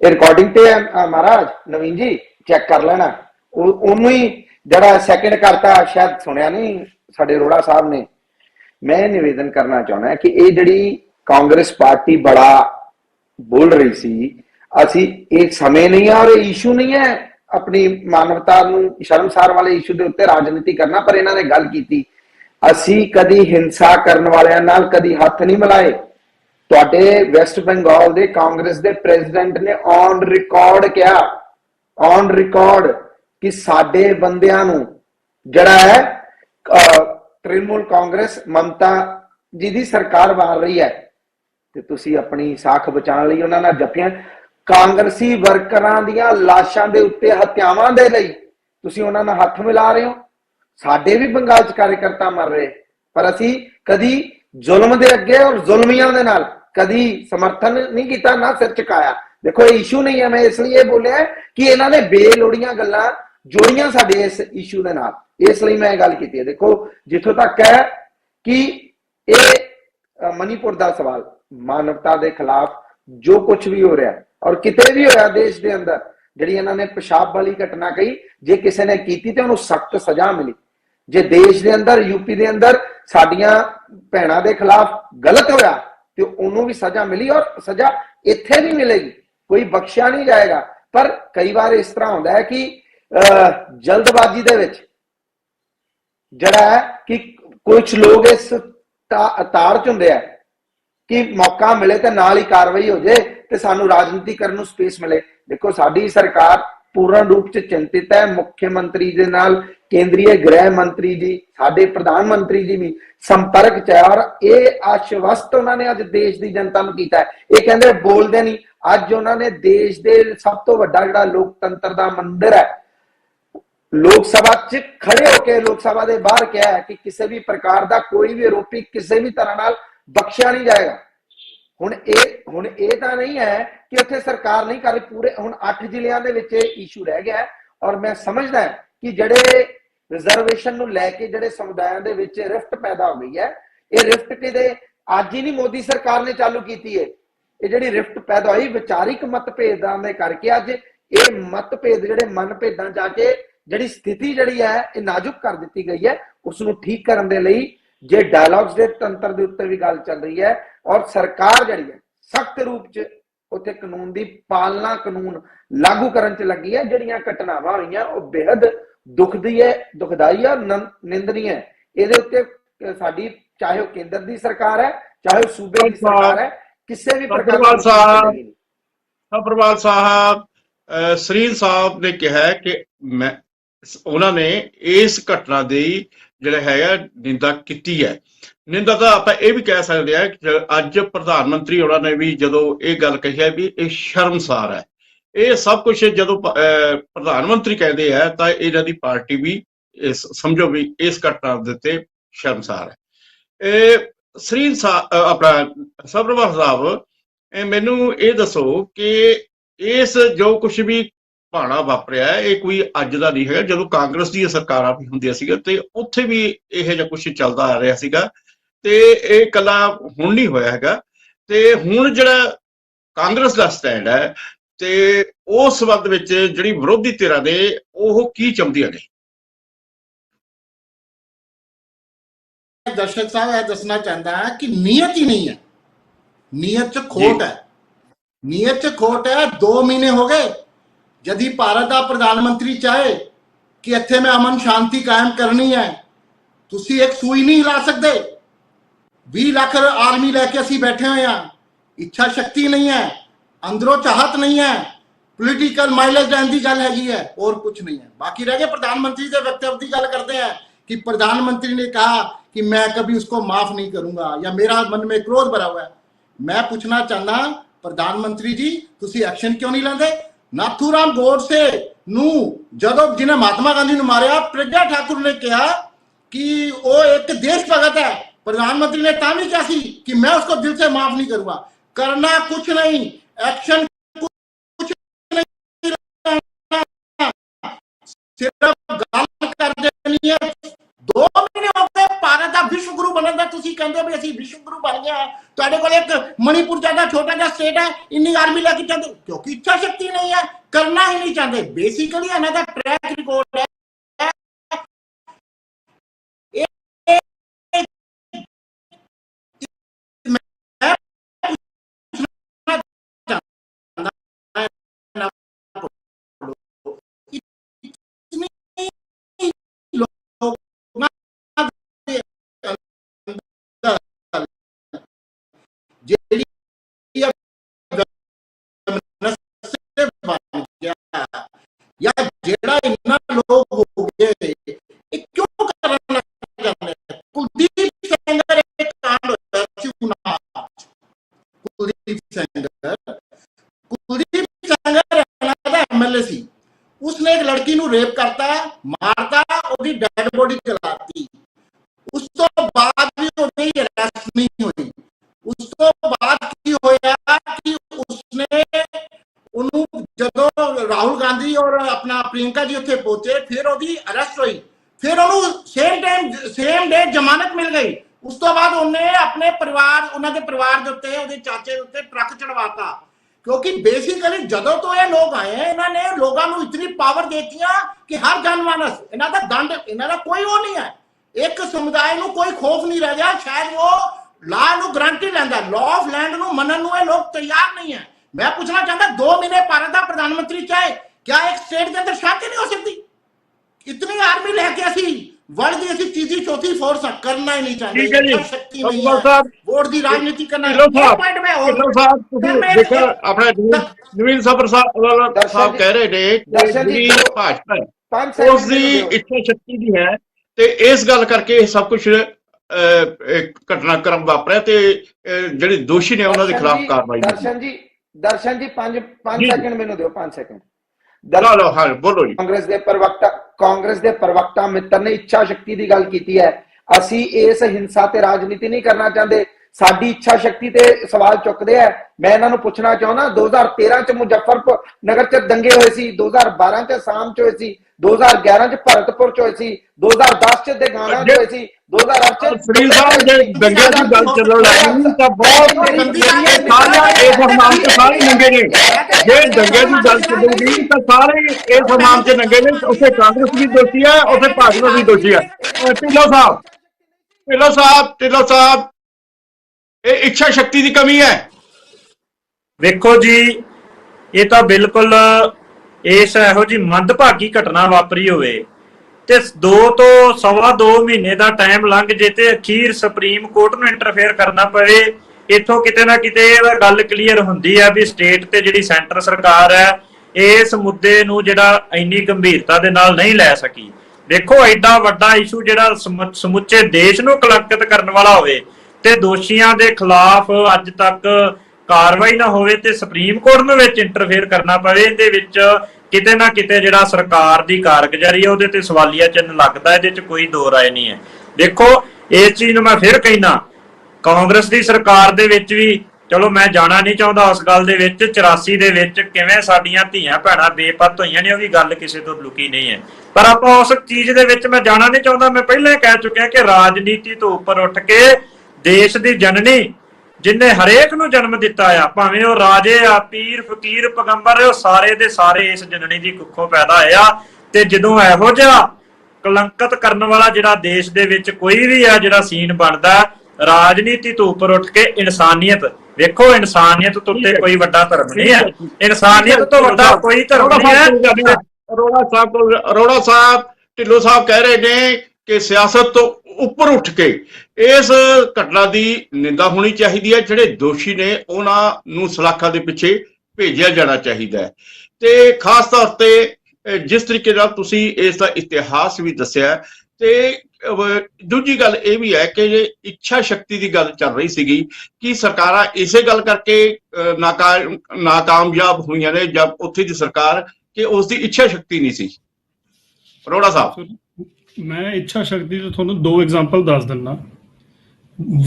ये रिकॉर्डिंग ते महाराज नवीन जी चेक कर लेना। उन्होंने ही जरा सैकेंड करता, शायद सुनिया नहीं साडे अरोड़ा साहब ने। मैं निवेदन करना चाहना है कि ये जिहड़ी कांग्रेस पार्टी बड़ा बोल रही सी, ਅਸੀਂ एक समय नहीं है और इशू नहीं है अपनी मानवता ਨੂੰ ਸ਼ਰਮਸਾਰ ਵਾਲੇ ਇਸ਼ੂ ਦੇ ਉੱਤੇ ਰਾਜਨੀਤੀ ਕਰਨਾ, ਪਰ ਇਹਨਾਂ ਨੇ ਗੱਲ ਕੀਤੀ ਅਸੀਂ ਕਦੀ ਹਿੰਸਾ ਕਰਨ ਵਾਲਿਆਂ ਨਾਲ ਕਦੀ ਹੱਥ ਨਹੀਂ ਮਿਲਾਏ। ਤੁਹਾਡੇ ਵੈਸਟ ਬੰਗਾਲ ਦੇ ਕਾਂਗਰਸ ਦੇ ਪ੍ਰੈਜ਼ੀਡੈਂਟ ਨੇ ਔਨ ਰਿਕਾਰਡ ਕਿਹਾ, ਔਨ ਰਿਕਾਰਡ, ਕਿ ਸਾਡੇ ਬੰਦਿਆਂ ਨੂੰ ਜਿਹੜਾ ਹੈ ਤ੍ਰਿਣਮੂਲ ਕਾਂਗਰਸ ਮਮਤਾ ਜੀ ਦੀ ਸਰਕਾਰ ਵਾਰ ਰਹੀ ਹੈ ਤੇ ਤੁਸੀਂ ਆਪਣੀ ਸਾਖ ਬਚਾਉਣ ਲਈ ਉਹਨਾਂ ਨਾਲ ਜੱਫੀਆਂ ਕਾਂਗਰਸੀ ਵਰਕਰਾਂ ਦੀਆਂ ਲਾਸ਼ਾਂ ਦੇ ਉੱਤੇ ਹੱਤਿਆਵਾਂ ਦੇ ਲਈ ਤੁਸੀਂ ਉਹਨਾਂ ਨਾਲ ਹੱਥ ਮਿਲਾ ਰਹੇ ਹੋ। ਸਾਡੇ ਵੀ ਬੰਗਾਲ 'ਚ ਕਾਰਜਕਰਤਾ ਮਰ ਰਹੇ, ਪਰ ਅਸੀਂ ਕਦੀ ਜ਼ੁਲਮ ਦੇ ਅੱਗੇ ਔਰ ਜ਼ੁਲਮੀਆਂ ਦੇ ਨਾਲ ਕਦੀ ਸਮਰਥਨ ਨਹੀਂ ਕੀਤਾ, ਨਾ ਸਿਰ ਝੁਕਾਇਆ। ਦੇਖੋ, ਇਹ ਇਸ਼ੂ ਨਹੀਂ ਹੈ। ਮੈਂ ਇਸ ਲਈ ਇਹ ਬੋਲਿਆ ਕਿ ਇਹਨਾਂ ਨੇ ਬੇਲੋੜੀਆਂ ਗੱਲਾਂ ਜੋੜੀਆਂ ਸਾਡੇ ਇਸ ਇਸ਼ੂ ਦੇ ਨਾਲ, ਇਸ ਲਈ ਮੈਂ ਇਹ ਗੱਲ ਕੀਤੀ ਹੈ। ਦੇਖੋ, ਜਿੱਥੋਂ ਤੱਕ ਹੈ ਕਿ ਇਹ ਮਨੀਪੁਰ ਦਾ ਸਵਾਲ, ਮਾਨਵਤਾ ਦੇ ਖਿਲਾਫ ਜੋ ਕੁਝ ਵੀ ਹੋ ਰਿਹਾ ਔਰ ਕਿਤੇ ਵੀ ਹੋਇਆ ਦੇਸ਼ ਦੇ ਅੰਦਰ, ਜਿਹੜੀ ਇਹਨਾਂ ਨੇ ਪਿਸ਼ਾਬ ਵਾਲੀ ਘਟਨਾ ਕਹੀ, ਜੇ ਕਿਸੇ ਨੇ ਕੀਤੀ ਤੇ ਉਹਨੂੰ ਸਖਤ ਸਜ਼ਾ ਮਿਲੀ। ਜੇ ਦੇਸ਼ ਦੇ ਅੰਦਰ, ਯੂਪੀ ਦੇ ਅੰਦਰ ਸਾਡੀਆਂ ਭੈਣਾਂ ਦੇ ਖਿਲਾਫ ਗਲਤ ਹੋਇਆ ਤੇ ਉਹਨੂੰ ਵੀ ਸਜ਼ਾ ਮਿਲੀ ਔਰ ਸਜ਼ਾ ਇੱਥੇ ਵੀ ਮਿਲੇਗੀ, ਕੋਈ ਬਖਸ਼ਿਆ ਨਹੀਂ ਜਾਏਗਾ। ਪਰ ਕਈ ਵਾਰ ਇਸ ਤਰ੍ਹਾਂ ਹੁੰਦਾ ਹੈ ਕਿ ਜਲਦਬਾਜ਼ੀ ਦੇ ਵਿੱਚ ਜਿਹੜਾ ਹੈ ਕਿ ਕੁਝ ਲੋਕ ਇਸ ਤਾੜ ਚ ਹੁੰਦੇ ਆ ਕਿ ਮੌਕਾ ਮਿਲੇ ਤੇ ਨਾਲ ਹੀ ਕਾਰਵਾਈ ਹੋ ਜਾਏ ਤੇ ਸਾਨੂੰ ਰਾਜਨੀਤੀ ਕਰਨ ਨੂੰ ਸਪੇਸ ਮਿਲੇ। ਦੇਖੋ, ਸਾਡੀ ਸਰਕਾਰ ਪੂਰਨ ਰੂਪ ਚ ਚਿੰਤਿਤ ਹੈ। ਮੁੱਖ ਮੰਤਰੀ ਦੇ ਨਾਲ ਕੇਂਦਰੀ ਗ੍ਰਹਿ ਮੰਤਰੀ ਜੀ, ਸਾਡੇ ਪ੍ਰਧਾਨ ਮੰਤਰੀ ਜੀ ਵੀ ਸੰਪਰਕ ਚ ਹੈ ਔਰ ਇਹ ਆਸ਼ਵਸਤ ਉਹਨਾਂ ਨੇ ਅੱਜ ਦੇਸ਼ ਦੀ ਜਨਤਾ ਨੂੰ ਕੀਤਾ ਹੈ। ਇਹ ਕਹਿੰਦੇ ਬੋਲਦੇ ਨਹੀਂ, ਅੱਜ ਉਹਨਾਂ ਨੇ ਦੇਸ਼ ਦੇ ਸਭ ਤੋਂ ਵੱਡਾ ਜਿਹੜਾ ਲੋਕਤੰਤਰ ਦਾ ਮੰਦਿਰ ਹੈ, ਲੋਕ ਸਭਾ ਚ ਖੜੇ ਹੋ ਕੇ ਲੋਕ ਸਭਾ ਦੇ ਬਾਹਰ ਕਿਹਾ ਹੈ ਕਿ ਕਿਸੇ ਵੀ ਪ੍ਰਕਾਰ ਦਾ ਕੋਈ ਵੀ ਆਰੋਪੀ ਕਿਸੇ ਵੀ ਤਰ੍ਹਾਂ ਨਾਲ ਬਖਸ਼ਿਆ ਨਹੀਂ ਜਾਏਗਾ। ਹੁਣ ਇਹ ਤਾਂ ਨਹੀਂ ਹੈ ਕਿ ਉੱਥੇ ਸਰਕਾਰ ਨਹੀਂ ਕਰ ਰਹੀ, ਪੂਰੇ ਹੁਣ 8 ਜ਼ਿਲ੍ਹਿਆਂ ਦੇ ਵਿੱਚ ਇਹ ਇਸ਼ੂ ਰਹਿ ਗਿਆ ਔਰ ਮੈਂ ਸਮਝਦਾ ਕਿ ਜਿਹੜੇ ਰਿਜ਼ਰਵੇਸ਼ਨ ਨੂੰ ਲੈ ਕੇ ਜਿਹੜੇ ਸਮੁਦਾਇਆਂ ਦੇ ਵਿੱਚ ਰਿਫਟ ਪੈਦਾ ਹੋ ਗਈ ਹੈ, ਇਹ ਰਿਫਟ ਕਿਤੇ ਅੱਜ ਹੀ ਨਹੀਂ ਮੋਦੀ ਸਰਕਾਰ ਨੇ ਚਾਲੂ ਕੀਤੀ ਹੈ। ਇਹ ਜਿਹੜੀ ਰਿਫਟ ਪੈਦਾ ਹੋਈ ਵਿਚਾਰਿਕ ਮਤਭੇਦਾਂ ਦੇ ਕਰਕੇ, ਅੱਜ ਇਹ ਮਤਭੇਦ ਜਿਹੜੇ ਮਨਭੇਦਾਂ ਜਾ ਕੇ ਜਿਹੜੀ ਸਥਿਤੀ ਜਿਹੜੀ ਹੈ ਇਹ ਨਾਜ਼ੁਕ ਕਰ ਦਿੱਤੀ ਗਈ ਹੈ। ਉਸ ਨੂੰ ਠੀਕ ਕਰਨ ਦੇ ਲਈ ਜੇ ਡਾਇਲੌਗਸ ਦੇ ਤੰਤਰ ਦੇ ਉੱਤੇ ਵੀ ਗੱਲ ਚੱਲ ਰਹੀ ਹੈ ਔਰ ਸਰਕਾਰ ਜਿਹੜੀ ਹੈ ਸਖਤ ਰੂਪ ਚ ਉੱਥੇ ਕਾਨੂੰਨ ਦੀ ਪਾਲਣਾ, ਕਾਨੂੰਨ ਲਾਗੂ ਕਰਨ ਚ ਲੱਗੀ ਹੈ। ਜਿਹੜੀਆਂ ਘਟਨਾਵਾਂ ਹੋਈਆਂ ਉਹ ਬੇहद ਦੁਖਦੀ ਹੈ, ਦੁਖਦਾਈ ਹੈ, ਨਿੰਦਨੀय ਹੈ। ਇਹਦੇ ਉੱਤੇ ਸਾਡੀ ਚਾਹੇ ਉਹ ਕੇਂਦਰ ਦੀ ਸਰਕਾਰ ਹੈ, ਚਾਹੇ ਉਹ ਸੂਬੇ ਦੀ ਸਰਕਾਰ ਹੈ, ਕਿਸੇ ਵੀ ਪ੍ਰਕਾਰ ਦੀ ਸਭਰਵਾਲ ਸਾਹਿਬ, ਸਰੀਨ ਸਾਹਿਬ ਨੇ ਕਿਹਾ ਕਿ ਉਹਨਾਂ ਨੇ ਇਸ ਘਟਨਾ ਦੀ ਜਿਹੜਾ ਹੈਗਾ ਨਿੰਦਾ ਕੀਤੀ ਹੈ। ਨਿੰਦਾ ਤਾਂ ਆਪਾਂ ਇਹ ਵੀ ਕਹਿ ਸਕਦੇ ਆ ਕਿ ਅੱਜ ਪ੍ਰਧਾਨ ਮੰਤਰੀ ਉਹਨਾਂ ਨੇ ਵੀ ਜਦੋਂ ਇਹ ਗੱਲ ਕਹੀ ਹੈ ਵੀ ਇਹ ਸ਼ਰਮਸਾਰ ਹੈ, ਇਹ ਸਭ ਕੁਝ ਜਦੋਂ ਪ੍ਰਧਾਨ ਮੰਤਰੀ ਕਹਿੰਦੇ ਆ ਤਾਂ ਇਹਨਾਂ ਦੀ ਪਾਰਟੀ ਵੀ ਸਮਝੋ ਵੀ ਇਸ ਘਟਨਾ ਦੇ ਉੱਤੇ ਸ਼ਰਮਸਾਰ ਹੈ। ਇਹ ਸਰੀਨ ਸਾਹਿਬ, ਆਪਣਾ ਸਭਰਵਾਲ ਸਾਹਿਬ, ਮੈਨੂੰ ਇਹ ਦੱਸੋ ਕਿ ਇਸ ਜੋ ਕੁਝ ਵੀ ਭਾਣਾ ਵਾਪਰਿਆ ਇਹ ਕੋਈ ਅੱਜ ਦਾ ਨਹੀਂ ਹੈਗਾ। ਜਦੋਂ ਕਾਂਗਰਸ ਦੀਆਂ ਸਰਕਾਰਾਂ ਵੀ ਹੁੰਦੀਆਂ ਸੀਗੀਆਂ ਤੇ ਉੱਥੇ ਵੀ ਇਹੋ ਜਿਹਾ ਕੁਝ ਚੱਲਦਾ ਆ ਰਿਹਾ ਸੀਗਾ ਤੇ ਇਹ ਇਕੱਲਾ ਹੁਣ ਨਹੀਂ ਹੋਇਆ ਹੈਗਾ। ਤੇ ਹੁਣ ਜਿਹੜਾ ਕਾਂਗਰਸ ਦਾ ਸਟੈਂਡ ਹੈ ਤੇ ਉਸ ਸੰਬੰਧ ਵਿੱਚ ਜਿਹੜੀ ਵਿਰੋਧੀ ਧਿਰਾਂ ਨੇ ਉਹ ਕੀ ਚਾਹੁੰਦੀਆਂ ਨੇ? दर्शक साहब यह दसना चाहता है कि नीयत ही नहीं है, नीयत च खोट है, नीयत च खोट है। 2 महीने हो गए यदि भारत का प्रधानमंत्री चाहे कि इत्थे मैं अमन शांति कायम करनी है, तुसी एक सूई नहीं हिला सकते। 20 लाख आर्मी लैके असी बैठे हुए हैं, इच्छा शक्ति नहीं है, अंदरों चाहत नहीं है, पोलिटिकल माइलेज लैन की गल हैगी है, और कुछ नहीं है। बाकी रह गए प्रधानमंत्री के वक्तव्य की गल करते हैं कि प्रधानमंत्री ने कहा कि मैं कभी उसको माफ नहीं करूंगा या मेरा मन में क्रोध भरा हुआ है। मैं पूछना चाहना प्रधानमंत्री जी, तुसी एक्शन क्यों नहीं लेंदे? नाथूराम गोडसे नू जदों जिन्हें महात्मा गांधी ने मारिया, प्रज्ञा ठाकुर ने कहा कि वो एक देशभगत है, प्रधानमंत्री ने तामी क्या सी कि मैं उसको दिल से माफ नहीं करूंगा। करना कुछ नहीं, एक्शन कुछ नहीं, सिर्फ गल कर देनी है। 2 महीने हो गए भारत का विश्व गुरु बनने का, तुसी कहंदे भी असी विश्व गुरु बन गए हैं। तुहाडे कोल एक मणिपुर जैसा छोटा सा स्टेट है, इन्नी आर्मी लेके चलते क्योंकि इच्छा शक्ति नहीं है, करना ही नहीं चाहते। बेसिकली इन्हां दा ट्रैक रिकॉर्ड है। या जेड़ा इन्ना लोग हो गए, क्यों करना चाहते हैं? कुलदीप सेंगर एक कांड होया सी उन्नाव। कुलदीप सेंगर एमएलए सी, उसने एक लड़की नू रेप करता, मारता, ओदी डेड बॉडी चलाती, उस तो बाद भी ओदी अरेस्ट नहीं हुई। उस तो बाद की होया कि उसने जदों राहुल गांधी और अपना प्रियंका जी उत्थे पहुंचे, फिर ओदी अरेस्ट हुई, फिर ओनू सेम डे जमानत मिल गई। उस तो बाद उन्हें अपने परिवार, उन्होंने परिवार के उत्ते, ओदे चाचे के उत्ते ट्रक चढ़वाता। क्योंकि बेसिकली जदों तो ये लोग आए, इन्होंने लोगों को इतनी पावर देती कि हर जनमानस इन्हों का दंड, इन्हों का कोई वो नहीं है, एक समुदाय को कोई खौफ नहीं रह गया। शायद वो लॉ को गारंटी लेंदा, लॉ ऑफ लैंड को मनन को लोग तैयार नहीं है। मैं पूछना चाहता 2 महीने भारत का प्रधानमंत्री चाहे, क्या एक स्टेट के अंदर शांति नहीं हो सकती? इतनी आर्मी लेके असी वर्ल्ड की ऐसी तीसरी चौथी फोर्स करना ही नहीं चाहते। ठीक है जी, शक्ति नहीं है, वोट की राजनीति करना। नवीन साहब साहब कह रहे ने ਜਿਹੜੀ ਭਾਜਪਾ ਹੈ ਉਸ ਦੀ ਇੱਛਾ ਸ਼ਕਤੀ ਦੀ ਹੈ ਤੇ ਇਸ ਗੱਲ ਕਰਕੇ ਇਹ ਸਭ ਕੁਝ ਘਟਨਾਕ੍ਰਮ ਵਾਪਰਿਆ ਤੇ ਜਿਹੜੇ ਦੋਸ਼ੀ ਨੇ ਉਹਨਾਂ ਦੇ ਖਿਲਾਫ ਕਾਰਵਾਈ। दर्शन जी 5 सेकंड मैनू दिओ, 5 सेकंड। हाँ बोलो जी। कांग्रेस दे प्रवक्ता मित्र ने इच्छा शक्ति की गल की है। असी इस हिंसा ते राजनीति नहीं करना चाहते, साडी इच्छा शक्ति ते सवाल चुकते हैं। मैं इन्हों पूछना चाहना, 2013 च मुजफ्फरपुर नगर च दंगे हुए सी, 2012 च आसाम च हुए सी, 2011 च भरतपुर च हुए सी, 2010 च देगाना च हुए सी, 2008 फरीद साहब जे दंगे की गल चलण लगी तां बहुत सारे इस हमाम च सारे नंगे ने। जे दंगे की गल चलूगी तां सारे इस हमाम च नंगे ने, उत्थे कांग्रेस भी दोषी है, उत्थे भाजपा भी दोषी है। ढिल्लों साहब इच्छा शक्ति की कमी है। देखो जी, ये तो बिल्कुल इस ਇਹੋ जी मंदभागी घटना वापरी होवे ते 2 तो 2.5 महीने का टाइम लंघ जे ते अखीर सुप्रीम कोर्ट नूं इंटरफेयर करना पवे। इथों किते ना किते गल क्लीयर हुंदी है भी स्टेट ते जिहड़ी सेंटर सरकार है इस मुद्दे नूं जिहड़ा इन्नी गंभीरता दे नाल नहीं लै सकी। देखो एडा वड्डा इशू जिहड़ा समुचे देश नूं कलंकित करन वाला होवे ते दोषियों के खिलाफ अज तक कार्रवाई ना होवे ते सुप्रीम कोर्ट नूं विच इंटरफेयर करना पवे। इहदे विच किते ना किते जिहड़ा सरकार दी कारगुजारी है उहदे ते सवालिया चिन्ह लगदा, इहदे च कोई दो राय नहीं है। देखो इस चीज नूं मैं फिर कहना, कांग्रेस दी सरकार दे विच भी चलो मैं जाना नहीं चाहता उस गल दे विच 84 दे विच किवें साडीआं धीआं भैणां बेपत होईआं ने, ओह वी गल किसे तो लुकी नहीं है। पर आपां उस चीज दे विच मैं जाना नहीं चाहता। मैं पहले कह चुकिया कि राजनीति तो उपर उठ के देश की जननी जिन्हें हरेक नूं जन्म दिता आ, भावें वह राजे आ, पीर फकीर पैगंबर, सारे दे सारे इस जननी की कुखों पैदा होया। ते जदों इहो जिहा कलंकित करन वाला जिहड़ा देश दे विच कोई भी आ जिहड़ा सीन बनदा, राजनीति तो उपर उठ के इंसानियत ਵੇਖੋ ਇਨਸਾਨੀਅਤ ਤੋਂ ਉੱਤੇ ਕੋਈ ਵੱਡਾ ਧਰਮ ਨਹੀਂ ਹੈ, ਇਨਸਾਨੀਅਤ ਤੋਂ ਵੱਡਾ ਕੋਈ ਧਰਮ ਨਹੀਂ ਹੈ। ਅਰੋੜਾ ਸਾਹਿਬ ਢਿੱਲੋਂ ਸਾਹਿਬ ਕਹਿ ਰਹੇ ਨੇ ਕਿ ਸਿਆਸਤ ਤੋਂ ਉੱਪਰ ਉੱਠ ਕੇ ਇਸ ਘਟਨਾ ਦੀ ਨਿੰਦਾ ਹੋਣੀ ਚਾਹੀਦੀ ਹੈ, ਜਿਹੜੇ ਦੋਸ਼ੀ ਨੇ ਉਹਨਾਂ ਨੂੰ ਸਲਾਖਾਂ ਦੇ ਪਿੱਛੇ ਭੇਜਿਆ ਜਾਣਾ ਚਾਹੀਦਾ ਹੈ। ਤੇ ਖਾਸ ਤੌਰ ਤੇ ਜਿਸ ਤਰੀਕੇ ਨਾਲ ਤੁਸੀਂ ਇਸ ਦਾ ਇਤਿਹਾਸ ਵੀ ਦੱਸਿਆ, ਤੇ ਦੂਜੀ ਗੱਲ ਇਹ ਵੀ ਹੈ ਕਿ ਜੇ ਇੱਛਾ ਸ਼ਕਤੀ ਦੀ ਗੱਲ ਚੱਲ ਰਹੀ ਸੀਗੀ ਕਿ ਸਰਕਾਰਾਂ ਇਸੇ ਗੱਲ ਕਰਕੇ ਨਾਕਾਮਯਾਬ ਹੋਈਆਂ ਨੇ ਜਦ ਉੱਥੇ ਦੀ ਸਰਕਾਰ ਕਿ ਉਸ ਦੀ ਇੱਛਾ ਸ਼ਕਤੀ ਨਹੀਂ ਸੀ। ਅਰੋੜਾ ਸਾਹਿਬ, ਮੈਂ ਇੱਛਾ ਸ਼ਕਤੀ ਤੋਂ ਤੁਹਾਨੂੰ 2 ਐਗਜ਼ਾਮਪਲ ਦੱਸ ਦਿੰਦਾ।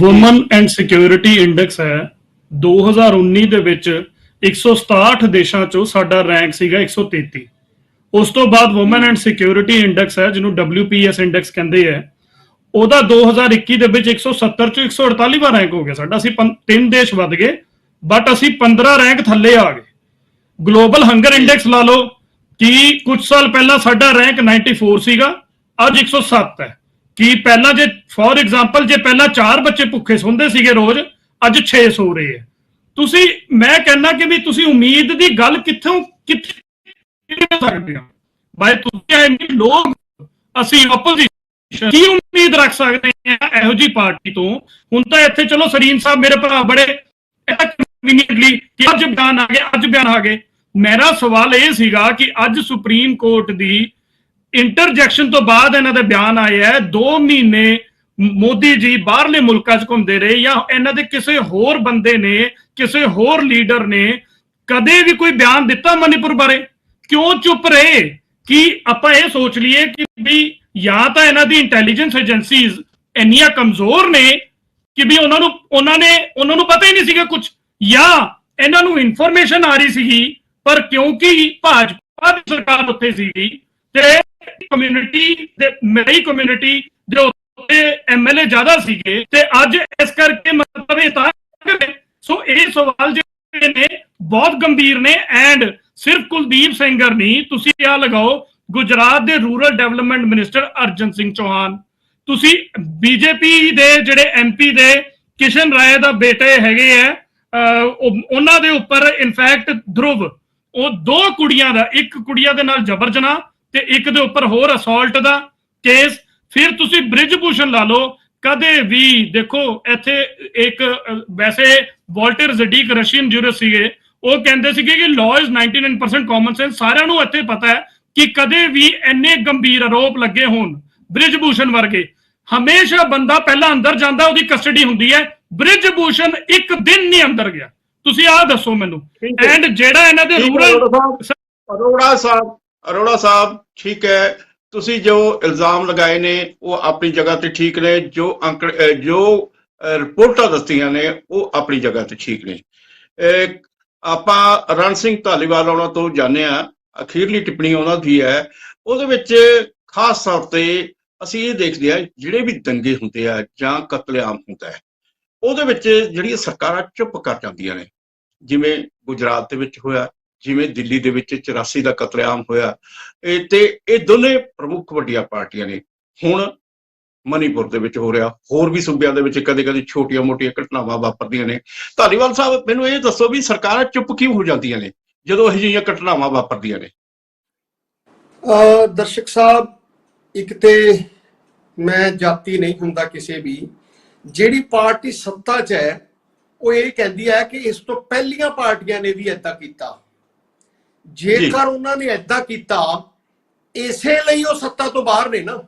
ਵੂਮਨ ਐਂਡ ਸਿਕਿਉਰਿਟੀ ਇੰਡੈਕਸ ਹੈ 2019 ਦੇ ਵਿੱਚ 167 ਦੇਸ਼ਾਂ ਚੋਂ ਸਾਡਾ ਰੈਂਕ ਸੀਗਾ 133। ਉਸ ਤੋਂ ਬਾਅਦ ਵੂਮਨ ਐਂਡ ਸਿਕਿਉਰਿਟੀ ਇੰਡੈਕਸ ਹੈ ਜਿਹਨੂੰ WPS ਇੰਡੈਕਸ ਕਹਿੰਦੇ ਆ, ਉਹਦਾ 2021 ਦੇ ਵਿੱਚ 170 ਚੋਂ 148ਵਾਂ ਰੈਂਕ ਹੋ ਗਿਆ ਸਾਡਾ। ਅਸੀਂ 3 ਦੇਸ਼ ਵੱਧ ਗਏ ਬਟ ਅਸੀਂ 15 ਰੈਂਕ ਥੱਲੇ ਆ ਗਏ। ਗਲੋਬਲ ਹੰਗਰ ਇੰਡੈਕਸ ਲਾ ਲਓ ਕਿ ਕੁਝ ਸਾਲ ਪਹਿਲਾਂ ਸਾਡਾ ਰੈਂਕ 94 ਸੀਗਾ, ਅੱਜ 107 ਹੈ। ਕਿ ਪਹਿਲਾਂ ਜੇ ਫੋਰ ਐਗਜ਼ਾਮਪਲ ਜੇ ਪਹਿਲਾਂ 4 ਬੱਚੇ ਭੁੱਖੇ ਸੌਂਦੇ ਸੀਗੇ ਰੋਜ਼, ਅੱਜ 6 ਸੌ ਰਹੇ ਹੈ। ਤੁਸੀਂ, ਮੈਂ ਕਹਿੰਦਾ ਕਿ ਵੀ ਤੁਸੀਂ ਉਮੀਦ ਦੀ ਗੱਲ ਕਿੱਥੇ ਸਕਦੇ ਹਾਂ ਬਾਈ, ਤੁਸੀਂ ਲੋਕ ਅਸੀਂ ਆਪੋਜੀਸ਼ਨ ਕੀ ਉਮੀਦ ਰੱਖ ਸਕਦੇ ਹਾਂ ਇਹੋ ਜਿਹੀ ਪਾਰਟੀ ਤੋਂ? ਹੁਣ ਤਾਂ ਇੱਥੇ ਚਲੋ ਸਰੀਨ ਸਾਹਿਬ ਮੇਰੇ ਭਰਾ ਬੜੇ ਕਨਵੀਨੀਐਂਟਲੀ ਕਿ ਅੱਜ ਬਿਆਨ ਆ ਗਏ, ਅੱਜ ਬਿਆਨ ਆ ਗਏ। ਮੇਰਾ ਸਵਾਲ ਇਹ ਸੀਗਾ ਕਿ ਅੱਜ ਸੁਪਰੀਮ ਕੋਰਟ ਦੀ ਇੰਟਰਜੈਕਸ਼ਨ ਤੋਂ ਬਾਅਦ ਇਹਨਾਂ ਦੇ ਬਿਆਨ ਆਏ ਹੈ, 2 ਮਹੀਨੇ ਮੋਦੀ ਜੀ ਬਾਹਰਲੇ ਮੁਲਕਾਂ 'ਚ ਘੁੰਮਦੇ ਰਹੇ ਜਾਂ ਇਹਨਾਂ ਦੇ ਕਿਸੇ ਹੋਰ ਬੰਦੇ ਨੇ, ਕਿਸੇ ਹੋਰ ਲੀਡਰ ਨੇ ਕਦੇ ਵੀ ਕੋਈ ਬਿਆਨ ਦਿੱਤਾ ਮਨੀਪੁਰ ਬਾਰੇ? ਕਿਉਂ ਚੁੱਪ ਰਹੇ? ਕਿ ਆਪਾਂ ਇਹ ਸੋਚ ਲਈਏ ਕਿ ਵੀ ਜਾਂ ਤਾਂ ਇਹਨਾਂ ਦੀ ਇੰਟੈਲੀਜੈਂਸ ਏਜੰਸੀਜ਼ ਇੰਨੀਆਂ ਕਮਜ਼ੋਰ ਨੇ ਕਿ ਵੀ ਉਹਨਾਂ ਨੂੰ ਪਤਾ ਹੀ ਨਹੀਂ ਸੀਗਾ ਕੁਝ, ਜਾਂ ਇਹਨਾਂ ਨੂੰ ਇਨਫੋਰਮੇਸ਼ਨ ਆ ਰਹੀ ਸੀਗੀ ਪਰ ਕਿਉਂਕਿ ਭਾਜਪਾ ਦੀ ਸਰਕਾਰ ਉੱਥੇ ਸੀਗੀ ਤੇ ਕਮਿਊਨਿਟੀ ਦੇ ਮੇਰੀ ਕਮਿਊਨਿਟੀ ਦੇ ਉੱਤੇ MLA ਜ਼ਿਆਦਾ ਸੀਗੇ ਤੇ ਅੱਜ ਇਸ ਕਰਕੇ ਮਤਲਬ ਇਹ ਤਾਂ ਸੋ ਇਹ ਸਵਾਲ ਜਿਹੜੇ ਨੇ ਬਹੁਤ ਗੰਭੀਰ ਨੇ। ਐਂਡ ਸਿਰਫ ਕੁਲਦੀਪ ਸੈਂਗਰ ਨਹੀਂ, ਤੁਸੀਂ ਆ ਲਗਾਓ ਗੁਜਰਾਤ ਦੇ rural development minister Arjan Singh Chauhan, ਤੁਸੀਂ BJP ਦੇ ਜਿਹੜੇ MP ਦੇ ਕਿਸ਼ਨ ਰਾਏ ਦਾ ਬੇਟੇ ਹੈਗੇ ਆ, ਉਹਨਾਂ ਦੇ ਉੱਪਰ ਇਨਫੈਕਟ ਧਰੁਵ, ਉਹ 2 ਕੁੜੀਆਂ ਦਾ, ਇੱਕ ਕੁੜੀਆਂ ਦੇ ਨਾਲ ਜਬਰ ਜਨਾਹ ਤੇ ਇੱਕ ਦੇ ਉੱਪਰ ਹੋਰ ਅਸੌਲਟ ਦਾ ਕੇਸ। ਫਿਰ ਤੁਸੀਂ ਬ੍ਰਿਜ ਭੂਸ਼ਣ ਲਾ ਲਓ, ਕਦੇ ਵੀ ਦੇਖੋ ਇੱਥੇ ਇੱਕ ਵੈਸੇ ਵਾਲਟਰ ਜ਼ਡੀਕ ਰਸ਼ੀਅਨ ਜੂਰਿਸਟ ਸੀਗੇ, ਉਹ ਕਹਿੰਦੇ ਸੀਗੇ ਕਿ ਲਾਅ ਇਜ਼ 99% ਕਾਮਨ ਸੈਂਸ। ਸਾਰਿਆਂ ਨੂੰ ਇੱਥੇ ਪਤਾ ਹੈ ਕਿ ਕਦੇ ਵੀ ਇੰਨੇ ਗੰਭੀਰ ਆਰੋਪ ਲੱਗੇ ਹੋਣ ਬ੍ਰਿਜ ਭੂਸ਼ਣ ਵਰਗੇ, ਹਮੇਸ਼ਾ ਬੰਦਾ ਪਹਿਲਾਂ ਅੰਦਰ ਜਾਂਦਾ, ਉਹਦੀ ਕਸਟਡੀ ਹੁੰਦੀ ਹੈ। ਬ੍ਰਿਜ ਭੂਸ਼ਣ ਇੱਕ ਦਿਨ ਨਹੀਂ ਅੰਦਰ ਗਿਆ, ਤੁਸੀਂ ਆਹ ਦੱਸੋ ਮੈਨੂੰ। ਐਂਡ ਜਿਹੜਾ ਇਹਨਾਂ ਦੇ ਰੂਰਲ ਅਰੋੜਾ ਸਾਹਿਬ ਠੀਕ ਹੈ, ਤੁਸੀਂ ਜੋ ਇਲਜ਼ਾਮ ਲਗਾਏ ਨੇ ਉਹ ਆਪਣੀ ਜਗ੍ਹਾ ਤੇ ਠੀਕ ਨੇ, ਜੋ ਰਿਪੋਰਟਾਂ ਦੱਸਦੀਆਂ ਨੇ ਉਹ ਆਪਣੀ ਜਗ੍ਹਾ ਤੇ ਠੀਕ ਨੇ। ਆਪਾਂ ਰਣ ਸਿੰਘ ਧਾਲੀਵਾਲ ਉਹਨਾਂ ਤੋਂ ਜਾਣਦੇ ਹਾਂ, ਅਖੀਰਲੀ ਟਿੱਪਣੀ ਉਹਨਾਂ ਦੀ ਹੈ, ਉਹਦੇ ਵਿੱਚ ਖਾਸ ਤੌਰ ਤੇ ਅਸੀਂ ਇਹ ਦੇਖਦੇ ਹਾਂ ਜਿਹੜੇ ਵੀ ਦੰਗੇ ਹੁੰਦੇ ਆ ਜਾਂ ਕਤਲੇਆਮ ਹੁੰਦਾ ਹੈ ਉਹਦੇ ਵਿੱਚ ਜਿਹੜੀਆਂ ਸਰਕਾਰਾਂ ਚੁੱਪ ਕਰ ਜਾਂਦੀਆਂ ਨੇ, ਜਿਵੇਂ ਗੁਜਰਾਤ ਦੇ ਵਿੱਚ ਹੋਇਆ, ਜਿਵੇਂ ਦਿੱਲੀ ਦੇ ਵਿੱਚ 84 ਦਾ ਕਤਲੇਆਮ ਹੋਇਆ, ਤੇ ਇਹ ਦੋਨੇ ਪ੍ਰਮੁੱਖ ਵੱਡੀਆਂ ਪਾਰਟੀਆਂ ਨੇ। ਹੁਣ ਮਨੀਪੁਰ ਦੇ ਵਿੱਚ ਹੋ ਰਿਹਾ, ਹੋਰ ਵੀ ਸੂਬਿਆਂ ਦੇ ਵਿੱਚ ਕਦੇ ਕਦੇ ਛੋਟੀਆਂ ਮੋਟੀਆਂ ਘਟਨਾਵਾਂ ਵਾਪਰਦੀਆਂ ਨੇ। ਧਾਲੀਵਾਲ ਸਾਹਿਬ ਮੈਨੂੰ ਇਹ ਦੱਸੋ ਵੀ ਸਰਕਾਰਾਂ ਚੁੱਪ ਕਿਉਂ ਹੋ ਜਾਂਦੀਆਂ ਨੇ ਜਦੋਂ ਇਹੋ ਜਿਹੀਆਂ ਘਟਨਾਵਾਂ ਵਾਪਰਦੀਆਂ ਨੇ? ਦਰਸ਼ਕ ਸਾਹਿਬ, ਇੱਕ ਤੇ ਮੈਂ ਜਾਤੀ ਨਹੀਂ ਹੁੰਦਾ ਕਿਸੇ ਵੀ, ਜਿਹੜੀ ਪਾਰਟੀ ਸੱਤਾ 'ਚ ਹੈ ਉਹ ਇਹ ਕਹਿੰਦੀ ਹੈ ਕਿ ਇਸ ਤੋਂ ਪਹਿਲੀਆਂ ਪਾਰਟੀਆਂ ਨੇ ਵੀ ਏਦਾਂ ਕੀਤਾ। ਜੇਕਰ ਉਹਨਾਂ ਨੇ ਏਦਾਂ ਕੀਤਾ ਇਸੇ ਲਈ ਉਹ ਸੱਤਾ ਤੋਂ ਬਾਹਰ ਨੇ ਨਾ।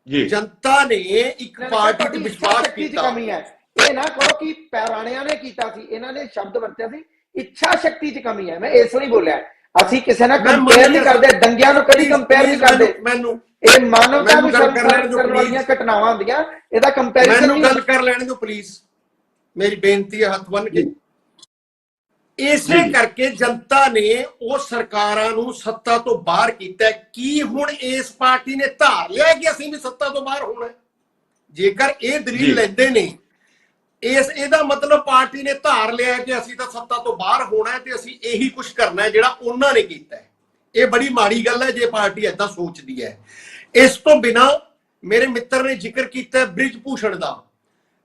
ਜਨਤਾ ਨੇ ਇੱਕ ਪਾਰਟੀ ਤੇ ਵਿਸ਼ਵਾਸ ਕੀਤਾ। ਕਮੀ ਹੈ, ਇਹ ਨਾ ਕਹੋ ਕਿ ਪੈਰਾਣਿਆਂ ਨੇ ਕੀਤਾ ਸੀ, ਇਹਨਾਂ ਨੇ ਸ਼ਬਦ ਵਰਤਿਆ ਸੀ ਇੱਛਾ ਸ਼ਕਤੀ 'ਚ ਕਮੀ ਹੈ। ਮੈਂ ਇਸ ਲਈ ਬੋਲਿਆ, ਅਸੀਂ ਕਿਸੇ ਨਾਲ ਕੰਪੇਅਰ ਨਹੀਂ ਕਰਦੇ, ਦੰਗਿਆਂ ਨੂੰ ਕਦੀ ਕੰਪੇਅਰ ਨਹੀਂ ਕਰਦੇ। ਮੈਨੂੰ ਇਹ ਮਾਨਵਤਾ ਨੂੰ ਸ਼ਰਮ ਕਰਨ ਵਾਲੀਆਂ ਘਟਨਾਵਾਂ ਹੁੰਦੀਆਂ, ਇਹਦਾ ਕੰਪੈਰੀਜ਼ਨ ਮੈਨੂੰ ਗੱਲ ਕਰ ਲੈਣ ਦਿਓ ਪਲੀਜ਼, ਮੇਰੀ ਬੇਨਤੀ ਹੈ ਹੱਥ ਬੰਨ੍ਹ ਕੇ। ਇਸੇ ਕਰਕੇ ਜਨਤਾ ਨੇ ਉਹ ਸਰਕਾਰਾਂ ਨੂੰ ਸੱਤਾ ਤੋਂ ਬਾਹਰ ਕੀਤਾ। ਕੀ ਹੁਣ ਇਸ ਪਾਰਟੀ ਨੇ ਧਾਰ ਲਿਆ ਕਿ ਅਸੀਂ ਵੀ ਸੱਤਾ ਤੋਂ ਬਾਹਰ ਹੋਣਾ? ਜੇਕਰ ਇਹ ਦਲੀਲ ਲੈਂਦੇ ਨੇ, ਇਹਦਾ ਮਤਲਬ ਪਾਰਟੀ ਨੇ ਧਾਰ ਲਿਆ ਕਿ ਅਸੀਂ ਤਾਂ ਸੱਤਾ ਤੋਂ ਬਾਹਰ ਹੋਣਾ ਹੈ ਤੇ ਅਸੀਂ ਇਹੀ ਕੁਝ ਕਰਨਾ ਹੈ ਜਿਹੜਾ ਉਹਨਾਂ ਨੇ ਕੀਤਾ ਹੈ। ਇਹ ਬੜੀ ਮਾੜੀ ਗੱਲ ਹੈ ਜੇ ਪਾਰਟੀ ਏਦਾਂ ਸੋਚਦੀ ਹੈ। ਇਸ ਤੋਂ ਬਿਨਾਂ ਮੇਰੇ ਮਿੱਤਰ ਨੇ ਜ਼ਿਕਰ ਕੀਤਾ ਬ੍ਰਿਜ ਭੂਸ਼ਣ ਦਾ।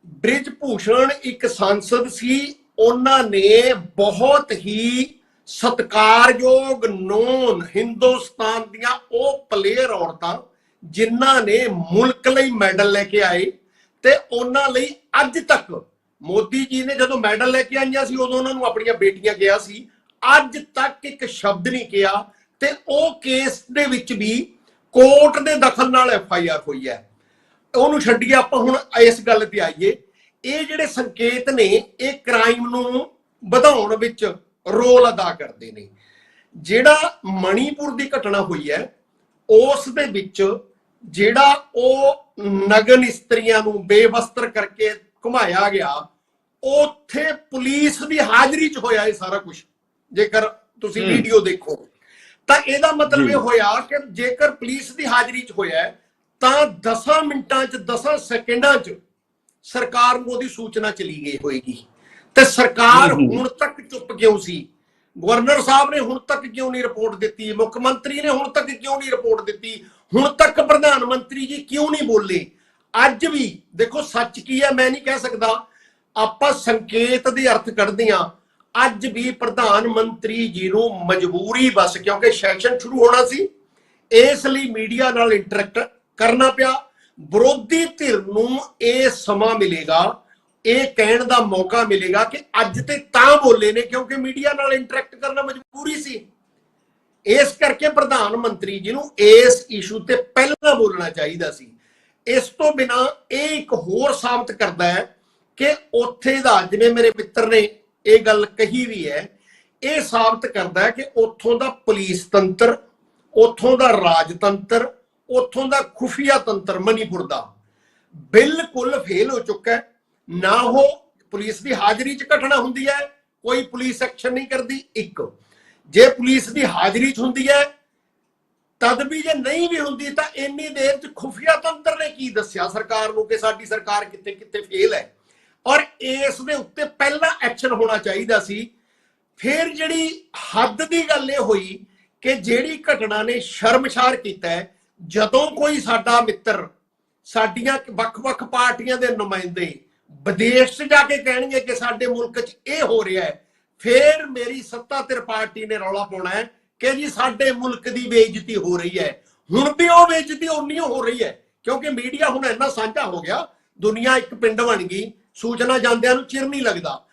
ਬ੍ਰਿਜ ਭੂਸ਼ਣ ਇੱਕ ਸੰਸਦ ਸੀ, ਉਹਨਾਂ ਨੇ ਬਹੁਤ ਹੀ ਸਤਿਕਾਰਯੋਗ ਨੋਨ ਹਿੰਦੁਸਤਾਨ ਦੀਆਂ ਉਹ ਪਲੇਅਰ ਔਰਤਾਂ ਜਿਨ੍ਹਾਂ ਨੇ ਮੁਲਕ ਲਈ ਮੈਡਲ ਲੈ ਕੇ ਆਏ, ਤੇ ਉਹਨਾਂ ਲਈ ਅੱਜ ਤੱਕ ਮੋਦੀ ਜੀ ਨੇ ਜਦੋਂ ਮੈਡਲ ਲੈ ਕੇ ਆਈਆਂ ਸੀ ਉਦੋਂ ਉਹਨਾਂ ਨੂੰ ਆਪਣੀਆਂ ਬੇਟੀਆਂ ਕਿਹਾ ਸੀ, ਅੱਜ ਤੱਕ ਇੱਕ ਸ਼ਬਦ ਨਹੀਂ ਕਿਹਾ। ਤੇ ਉਹ ਕੇਸ ਦੇ ਵਿੱਚ ਵੀ ਕੋਰਟ ਦੇ ਦਖਲ ਨਾਲ FIR ਹੋਈ ਹੈ। ਉਹਨੂੰ ਛੱਡੀਏ, ਆਪਾਂ ਹੁਣ ਇਸ ਗੱਲ ਤੇ ਆਈਏ। ਇਹ ਜਿਹੜੇ ਸੰਕੇਤ ਨੇ ਇਹ ਕ੍ਰਾਈਮ ਨੂੰ ਵਧਾਉਣ ਵਿੱਚ ਰੋਲ ਅਦਾ ਕਰਦੇ ਨੇ। ਜਿਹੜਾ ਮਣੀਪੁਰ ਦੀ ਘਟਨਾ ਹੋਈ ਹੈ ਉਸ ਦੇ ਵਿੱਚ ਜਿਹੜਾ ਉਹ ਨਗਨ ਇਸਤਰੀਆਂ ਨੂੰ ਬੇਵਸਤਰ ਕਰਕੇ ਘੁਮਾਇਆ ਗਿਆ, ਉੱਥੇ ਪੁਲਿਸ ਦੀ ਹਾਜ਼ਰੀ 'ਚ ਹੋਇਆ ਇਹ ਸਾਰਾ ਕੁਝ। ਜੇਕਰ ਤੁਸੀਂ ਵੀਡੀਓ ਦੇਖੋ ਤਾਂ ਇਹਦਾ ਮਤਲਬ ਇਹ ਹੋਇਆ ਕਿ ਜੇਕਰ ਪੁਲਿਸ ਦੀ ਹਾਜ਼ਰੀ 'ਚ ਹੋਇਆ ਤਾਂ 10 ਮਿੰਟਾਂ 'ਚ 10 ਸੈਕਿੰਡਾਂ 'ਚ ਸਰਕਾਰ ਨੂੰ ਉਹਦੀ ਸੂਚਨਾ ਚਲੀ ਗਈ ਹੋਏਗੀ। ਤੇ ਸਰਕਾਰ ਹੁਣ ਤੱਕ ਚੁੱਪ ਕਿਉਂ ਸੀ? ਗਵਰਨਰ ਸਾਹਿਬ ਨੇ ਹੁਣ ਤੱਕ ਕਿਉਂ ਨਹੀਂ ਰਿਪੋਰਟ ਦਿੱਤੀ? ਮੁੱਖ ਮੰਤਰੀ ਨੇ ਹੁਣ ਤੱਕ ਕਿਉਂ ਨਹੀਂ ਰਿਪੋਰਟ ਦਿੱਤੀ? ਹੁਣ ਤੱਕ ਪ੍ਰਧਾਨ ਮੰਤਰੀ ਜੀ ਕਿਉਂ ਨਹੀਂ ਬੋਲੇ? ਅੱਜ ਵੀ ਦੇਖੋ ਸੱਚ ਕੀ ਹੈ ਮੈਂ ਨਹੀਂ ਕਹਿ ਸਕਦਾ, ਆਪਾਂ ਸੰਕੇਤ ਦੇ ਅਰਥ ਕੱਢਦੇ ਹਾਂ। ਅੱਜ ਵੀ ਪ੍ਰਧਾਨ ਮੰਤਰੀ ਜੀ ਨੂੰ ਮਜਬੂਰੀ ਬਸ ਕਿਉਂਕਿ ਸੈਸ਼ਨ ਸ਼ੁਰੂ ਹੋਣਾ ਸੀ ਇਸ ਲਈ ਮੀਡੀਆ ਨਾਲ ਇੰਟਰੈਕਟ ਕਰਨਾ ਪਿਆ। ਵਿਰੋਧੀ ਧਿਰ ਨੂੰ ਇਹ ਸਮਾਂ ਮਿਲੇਗਾ, ਇਹ ਕਹਿਣ ਦਾ ਮੌਕਾ ਮਿਲੇਗਾ ਕਿ ਅੱਜ ਤੇ ਤਾਂ ਬੋਲੇ ਨੇ ਕਿਉਂਕਿ ਮੀਡੀਆ ਨਾਲ ਇੰਟਰੈਕਟ ਕਰਨਾ ਮਜਬੂਰੀ ਸੀ। ਇਸ ਕਰਕੇ ਪ੍ਰਧਾਨ ਮੰਤਰੀ ਜੀ ਨੂੰ ਇਸ ਇਸ਼ੂ ਤੇ ਪਹਿਲਾਂ ਬੋਲਣਾ ਚਾਹੀਦਾ ਸੀ। ਇਸ ਤੋਂ ਬਿਨਾ ਇਹ ਇੱਕ ਹੋਰ ਸਾਬਤ ਕਰਦਾ ਹੈ ਕਿ ਉੱਥੇ ਦਾ, ਜਿਵੇਂ ਮੇਰੇ ਮਿੱਤਰ ਨੇ ਇਹ ਗੱਲ ਕਹੀ ਵੀ ਹੈ, ਇਹ ਸਾਬਤ ਕਰਦਾ ਹੈ ਕਿ ਉੱਥੋਂ ਦਾ ਪੁਲਿਸ ਤੰਤਰ, ਉੱਥੋਂ ਦਾ ਰਾਜਤੰਤਰ, ਉੱਥੋਂ ਦਾ ਖੁਫੀਆ ਤੰਤਰ ਮਣੀਪੁਰ ਦਾ ਬਿਲਕੁਲ ਫੇਲ ਹੋ ਚੁੱਕਾ ਹੈ। ਨਾ ਉਹ ਪੁਲਿਸ ਦੀ ਹਾਜ਼ਰੀ 'ਚ ਘਟਨਾ ਹੁੰਦੀ ਹੈ, ਕੋਈ ਪੁਲਿਸ ਐਕਸ਼ਨ ਨਹੀਂ ਕਰਦੀ। ਇੱਕ ਜੇ ਪੁਲਿਸ ਦੀ ਹਾਜ਼ਰੀ 'ਚ ਹੁੰਦੀ ਹੈ ਤਦ ਵੀ, ਜੇ ਨਹੀਂ ਵੀ ਹੁੰਦੀ ਤਾਂ ਇੰਨੀ ਦੇਰ 'ਚ ਖੁਫੀਆ ਤੰਤਰ ਨੇ ਕੀ ਦੱਸਿਆ ਸਰਕਾਰ ਨੂੰ ਕਿ ਸਾਡੀ ਸਰਕਾਰ ਕਿੱਥੇ ਕਿੱਥੇ ਫੇਲ ਹੈ। ਔਰ ਇਸ ਦੇ ਉੱਤੇ ਪਹਿਲਾਂ ਐਕਸ਼ਨ ਹੋਣਾ ਚਾਹੀਦਾ ਸੀ। ਫਿਰ ਜਿਹੜੀ ਹੱਦ ਦੀ ਗੱਲ ਇਹ ਹੋਈ ਕਿ ਜਿਹੜੀ ਘਟਨਾ ਨੇ ਸ਼ਰਮਸ਼ਾਰ ਕੀਤਾ ਹੈ, ਜਦੋਂ ਕੋਈ ਸਾਡਾ ਮਿੱਤਰ, ਸਾਡੀਆਂ ਵੱਖ-ਵੱਖ ਪਾਰਟੀਆਂ ਦੇ ਨੁਮਾਇੰਦੇ ਵਿਦੇਸ਼ 'ਚ ਜਾ ਕੇ ਕਹਿਣਗੇ ਕਿ ਸਾਡੇ ਮੁਲਕ 'ਚ ਇਹ ਹੋ ਰਿਹਾ ਹੈ, ਫਿਰ ਮੇਰੀ ਸੱਤਾਧਿਰ ਪਾਰਟੀ ਨੇ ਰੌਲਾ ਪਾਉਣਾ ਹੈ ਕਿ ਜੀ ਸਾਡੇ ਮੁਲਕ ਦੀ ਬੇਇੱਜ਼ਤੀ ਹੋ ਰਹੀ ਹੈ। ਹੁਣ ਵੀ ਉਹ ਬੇਇੱਜ਼ਤੀ ਉਨੀ ਹੋ ਰਹੀ ਹੈ ਕਿਉਂਕਿ ਮੀਡੀਆ ਹੁਣ ਇੰਨਾ ਸਾਂਝਾ ਹੋ ਗਿਆ, ਦੁਨੀਆ ਇੱਕ ਪਿੰਡ ਬਣ ਗਈ, ਸੂਚਨਾ ਜਾਂਦਿਆਂ ਨੂੰ ਚਿਰ ਨਹੀਂ ਲੱਗਦਾ।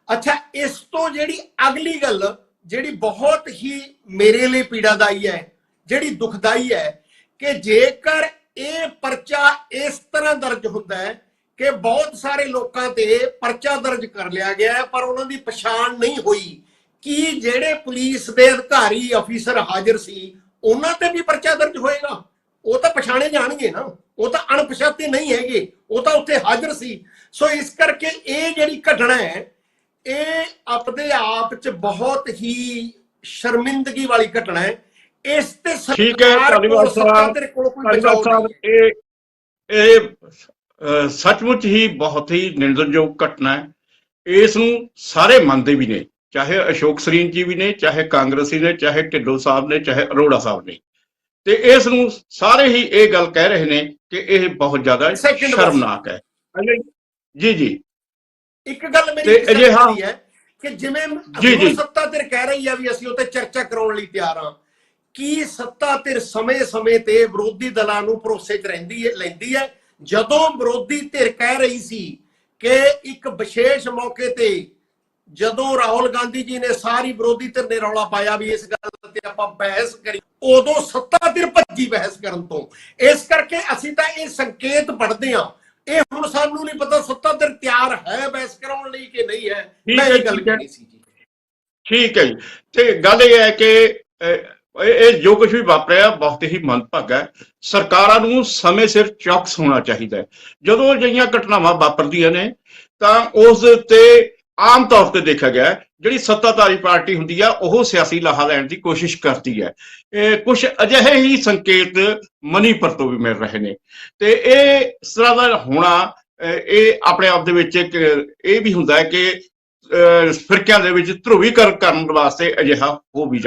ਅੱਛਾ, ਇਸ ਤੋਂ ਜਿਹੜੀ ਅਗਲੀ ਗੱਲ ਜਿਹੜੀ ਬਹੁਤ ਹੀ ਮੇਰੇ ਲਈ ਪੀੜਾਦਾਈ ਹੈ, ਜਿਹੜੀ ਦੁਖਦਾਈ ਹੈ, ਕਿ ਜੇਕਰ ਇਹ ਪਰਚਾ ਇਸ ਤਰ੍ਹਾਂ ਦਰਜ ਹੁੰਦਾ ਹੈ ਕਿ ਬਹੁਤ ਸਾਰੇ ਲੋਕਾਂ ਤੇ ਪਰਚਾ ਦਰਜ ਕਰ ਲਿਆ ਗਿਆ ਹੈ ਪਰ ਉਹਨਾਂ ਦੀ ਪਛਾਣ ਨਹੀਂ ਹੋਈ, ਕਿ ਜਿਹੜੇ ਪੁਲਿਸ ਦੇ ਅਧਿਕਾਰੀ ਅਫੀਸਰ ਹਾਜ਼ਰ ਸੀ ਉਹਨਾਂ ਤੇ ਵੀ ਪਰਚਾ ਦਰਜ ਹੋਏਗਾ? ਉਹ ਤਾਂ ਪਛਾਣੇ ਜਾਣਗੇ ਨਾ, ਉਹ ਤਾਂ ਅਣਪਛਾਤੇ ਨਹੀਂ ਹੈਗੇ, ਉਹ ਤਾਂ ਉੱਥੇ ਹਾਜ਼ਰ ਸੀ। ਸੋ ਇਸ ਕਰਕੇ ਇਹ ਜਿਹੜੀ ਘਟਨਾ ਹੈ ਇਹ ਆਪਣੇ ਆਪ 'ਚ ਬਹੁਤ ਹੀ ਸ਼ਰਮਿੰਦਗੀ ਵਾਲੀ ਘਟਨਾ ਹੈ। ਇਸ ਤੇ ਠੀਕ ਹੈ ਧਾਲੀਵਾਲ ਸਾਹਿਬ, ਇਹ ਸੱਚਮੁੱਚ ਹੀ ਬਹੁਤ ਹੀ ਨਿੰਦਣਯੋਗ ਘਟਨਾ ਹੈ। ਇਸ ਨੂੰ ਸਾਰੇ ਮੰਨਦੇ ਵੀ ਨੇ, ਚਾਹੇ ਅਸ਼ੋਕ ਸਰੀਨ ਜੀ ਵੀ ਨੇ, ਚਾਹੇ ਕਾਂਗਰਸੀ ਨੇ, ਚਾਹੇ ਢਿੱਲੋਂ ਸਾਹਿਬ ਨੇ, ਚਾਹੇ ਅਰੋੜਾ ਸਾਹਿਬ ਨੇ, ਤੇ ਇਸ ਨੂੰ ਸਾਰੇ ਹੀ ਇਹ ਗੱਲ ਕਹਿ ਰਹੇ ਨੇ ਕਿ ਇਹ ਬਹੁਤ ਜ਼ਿਆਦਾ ਸ਼ਰਮਨਾਕ ਹੈ। ਜੀ ਜੀ, ਇੱਕ ਗੱਲ ਮੇਰੀ ਹੈ ਕਿ ਜਿਵੇਂ ਸੱਤਾ ਧਿਰ ਕਹਿ ਰਹੀ ਹੈ ਵੀ ਅਸੀਂ ਉੱਤੇ ਚਰਚਾ ਕਰਾਉਣ ਲਈ ਤਿਆਰ ਹਾਂ, ਕੀ ਸੱਤਾ ਧਿਰ ਸਮੇਂ-ਸਮੇਂ ਤੇ ਵਿਰੋਧੀ ਦਲਾਂ ਨੂੰ ਭਰੋਸੇ 'ਚ ਲੈਂਦੀ ਹੈ? ਜਦੋਂ ਵਿਰੋਧੀ ਧਿਰ ਕਹਿ ਰਹੀ ਸੀ ਕਿ ਇੱਕ ਵਿਸ਼ੇਸ਼ ਮੌਕੇ ਤੇ ਜਦੋਂ ਰਾਹੁਲ ਗਾਂਧੀ ਜੀ ਨੇ ਸਾਰੀ ਵਿਰੋਧੀ ਧਿਰ ਨੇ ਰੌਲਾ ਪਾਇਆ ਵੀ ਇਸ ਗੱਲ ਤੇ ਆਪਾਂ ਬਹਿਸ ਕਰੀ, ਉਦੋਂ ਸੱਤਾ ਧਿਰ ਭੱਜੀ ਬਹਿਸ ਕਰਨ ਤੋਂ। ਇਸ ਕਰਕੇ ਅਸੀਂ ਤਾਂ ਇਹ ਸੰਕੇਤ ਪੜ੍ਹਦੇ ਹਾਂ, ਇਹ ਹੁਣ ਸਾਨੂੰ ਨਹੀਂ ਪਤਾ ਸੱਤਾ ਧਿਰ ਤਿਆਰ ਹੈ ਬਹਿਸ ਕਰਾਉਣ ਲਈ ਕਿ ਨਹੀਂ ਹੈ। ਮੈਂ ਇਹ ਗੱਲ ਕਰਨੀ ਸੀ ਜੀ। ਠੀਕ ਹੈ ਜੀ, ਤੇ ਗੱਲ ਇਹ ਹੈ ਕਿ ਇਹ ਜੋ ਕੁਝ ਵੀ ਵਾਪਰਿਆ ਬਹੁਤ ਹੀ ਮੰਦਭਾਗਾ ਹੈ। ਸਰਕਾਰਾਂ ਨੂੰ ਸਮੇਂ ਸਿਰ ਚੌਕਸ ਹੋਣਾ ਚਾਹੀਦਾ ਹੈ। ਜਦੋਂ ਅਜਿਹੀਆਂ ਘਟਨਾਵਾਂ ਵਾਪਰਦੀਆਂ ਨੇ ਤਾਂ ਉਸ ਦੇ ਉੱਤੇ ਆਮ ਤੌਰ ਤੇ ਦੇਖਿਆ ਗਿਆ ਜਿਹੜੀ ਸੱਤਾਧਾਰੀ ਪਾਰਟੀ ਹੁੰਦੀ ਆ ਉਹ ਸਿਆਸੀ ਲਾਹਾ ਲੈਣ ਦੀ ਕੋਸ਼ਿਸ਼ ਕਰਦੀ ਹੈ। ਕੁਝ ਅਜਿਹੇ ਹੀ ਸੰਕੇਤ ਮਣੀਪੁਰ ਤੋਂ ਵੀ ਮਿਲ ਰਹੇ ਨੇ, ਤੇ ਇਹ ਇਸ ਤਰ੍ਹਾਂ ਦਾ ਹੋਣਾ ਇਹ ਆਪਣੇ ਆਪ ਦੇ ਵਿੱਚ ਇਹ ਵੀ ਹੁੰਦਾ ਹੈ ਕਿ ਫਿਰਕਿਆਂ ਦੇ ਵਿੱਚ ਧਰੁਵੀਕਰਨ ਕਰਨ ਵਾਸਤੇ ਅਜਿਹਾ ਹੋ ਵੀ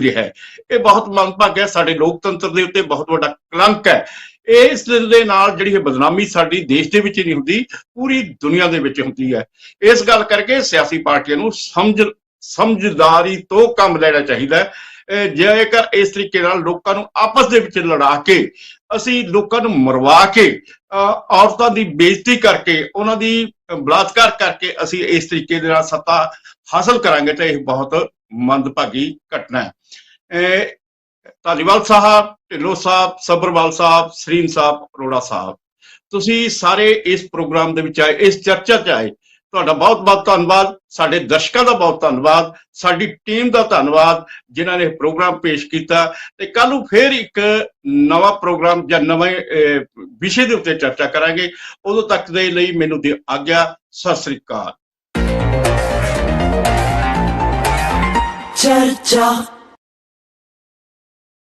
ਰਿਹਾ ਹੈ। ਇਹ ਬਹੁਤ ਮੰਦਭਾਗਾ ਹੈ, ਸਾਡੇ ਲੋਕਤੰਤਰ ਦੇ ਉੱਤੇ ਬਹੁਤ ਵੱਡਾ ਕਲੰਕ ਹੈ। ਇਸ ਦੇ ਨਾਲ ਜਿਹੜੀ ਇਹ ਬਦਨਾਮੀ ਸਾਡੀ ਦੇਸ਼ ਦੇ ਵਿੱਚ ਨਹੀਂ ਹੁੰਦੀ, ਪੂਰੀ ਦੁਨੀਆ ਦੇ ਵਿੱਚ ਹੁੰਦੀ ਹੈ। ਇਸ ਗੱਲ ਕਰਕੇ ਸਿਆਸੀ ਪਾਰਟੀਆਂ ਨੂੰ ਸਮਝਦਾਰੀ ਤੋਂ ਕੰਮ ਲੈਣਾ ਚਾਹੀਦਾ ਹੈ। ਜੇਕਰ ਇਸ ਤਰੀਕੇ ਨਾਲ ਲੋਕਾਂ ਨੂੰ ਆਪਸ ਦੇ ਵਿੱਚ ਲੜਾ ਕੇ, ਅਸੀਂ ਲੋਕਾਂ ਨੂੰ ਮਰਵਾ ਕੇ, ਔਰਤਾਂ ਦੀ ਬੇਇੱਜ਼ਤੀ ਕਰਕੇ, ਉਹਨਾਂ ਦੀ ਬਲਾਤਕਾਰ ਕਰਕੇ ਅਸੀਂ ਇਸ ਤਰੀਕੇ ਦੇ ਨਾਲ ਸੱਤਾ ਹਾਸਲ ਕਰਾਂਗੇ ਤਾਂ ਇਹ ਬਹੁਤ ਮੰਦਭਾਗੀ ਘਟਨਾ ਹੈ। ਧਾਲੀਵਾਲ ਸਾਹਿਬ, ਢਿੱਲੋਂ ਸਾਹਿਬ, ਸੱਭਰਵਾਲ ਸਾਹਿਬ, ਸਰੀਨ ਸਾਹਿਬ, ਅਰੋੜਾ ਸਾਹਿਬ, ਤੁਸੀਂ ਸਾਰੇ ਇਸ ਪ੍ਰੋਗਰਾਮ ਦੇ ਵਿੱਚ ਆਏ, ਇਸ ਚਰਚਾ 'ਚ ਆਏ, ਤੁਹਾਡਾ ਬਹੁਤ ਬਹੁਤ ਧੰਨਵਾਦ। ਸਾਡੇ ਦਰਸ਼ਕਾਂ ਦਾ ਬਹੁਤ ਧੰਨਵਾਦ, ਸਾਡੀ ਟੀਮ ਦਾ ਧੰਨਵਾਦ ਜਿਨ੍ਹਾਂ ਨੇ ਪ੍ਰੋਗਰਾਮ ਪੇਸ਼ ਕੀਤਾ। ਤੇ ਕੱਲ ਨੂੰ ਫੇਰ ਇੱਕ ਨਵਾਂ ਪ੍ਰੋਗਰਾਮ ਜਾਂ ਨਵੇਂ ਵਿਸ਼ੇ ਦੇ ਉੱਤੇ ਚਰਚਾ ਕਰਾਂਗੇ। ਉਦੋਂ ਤੱਕ ਦੇ ਲਈ ਮੈਨੂੰ ਦਿਓ ਆਗਿਆ। ਸਤਿ ਸ੍ਰੀ ਅਕਾਲ। चर्चा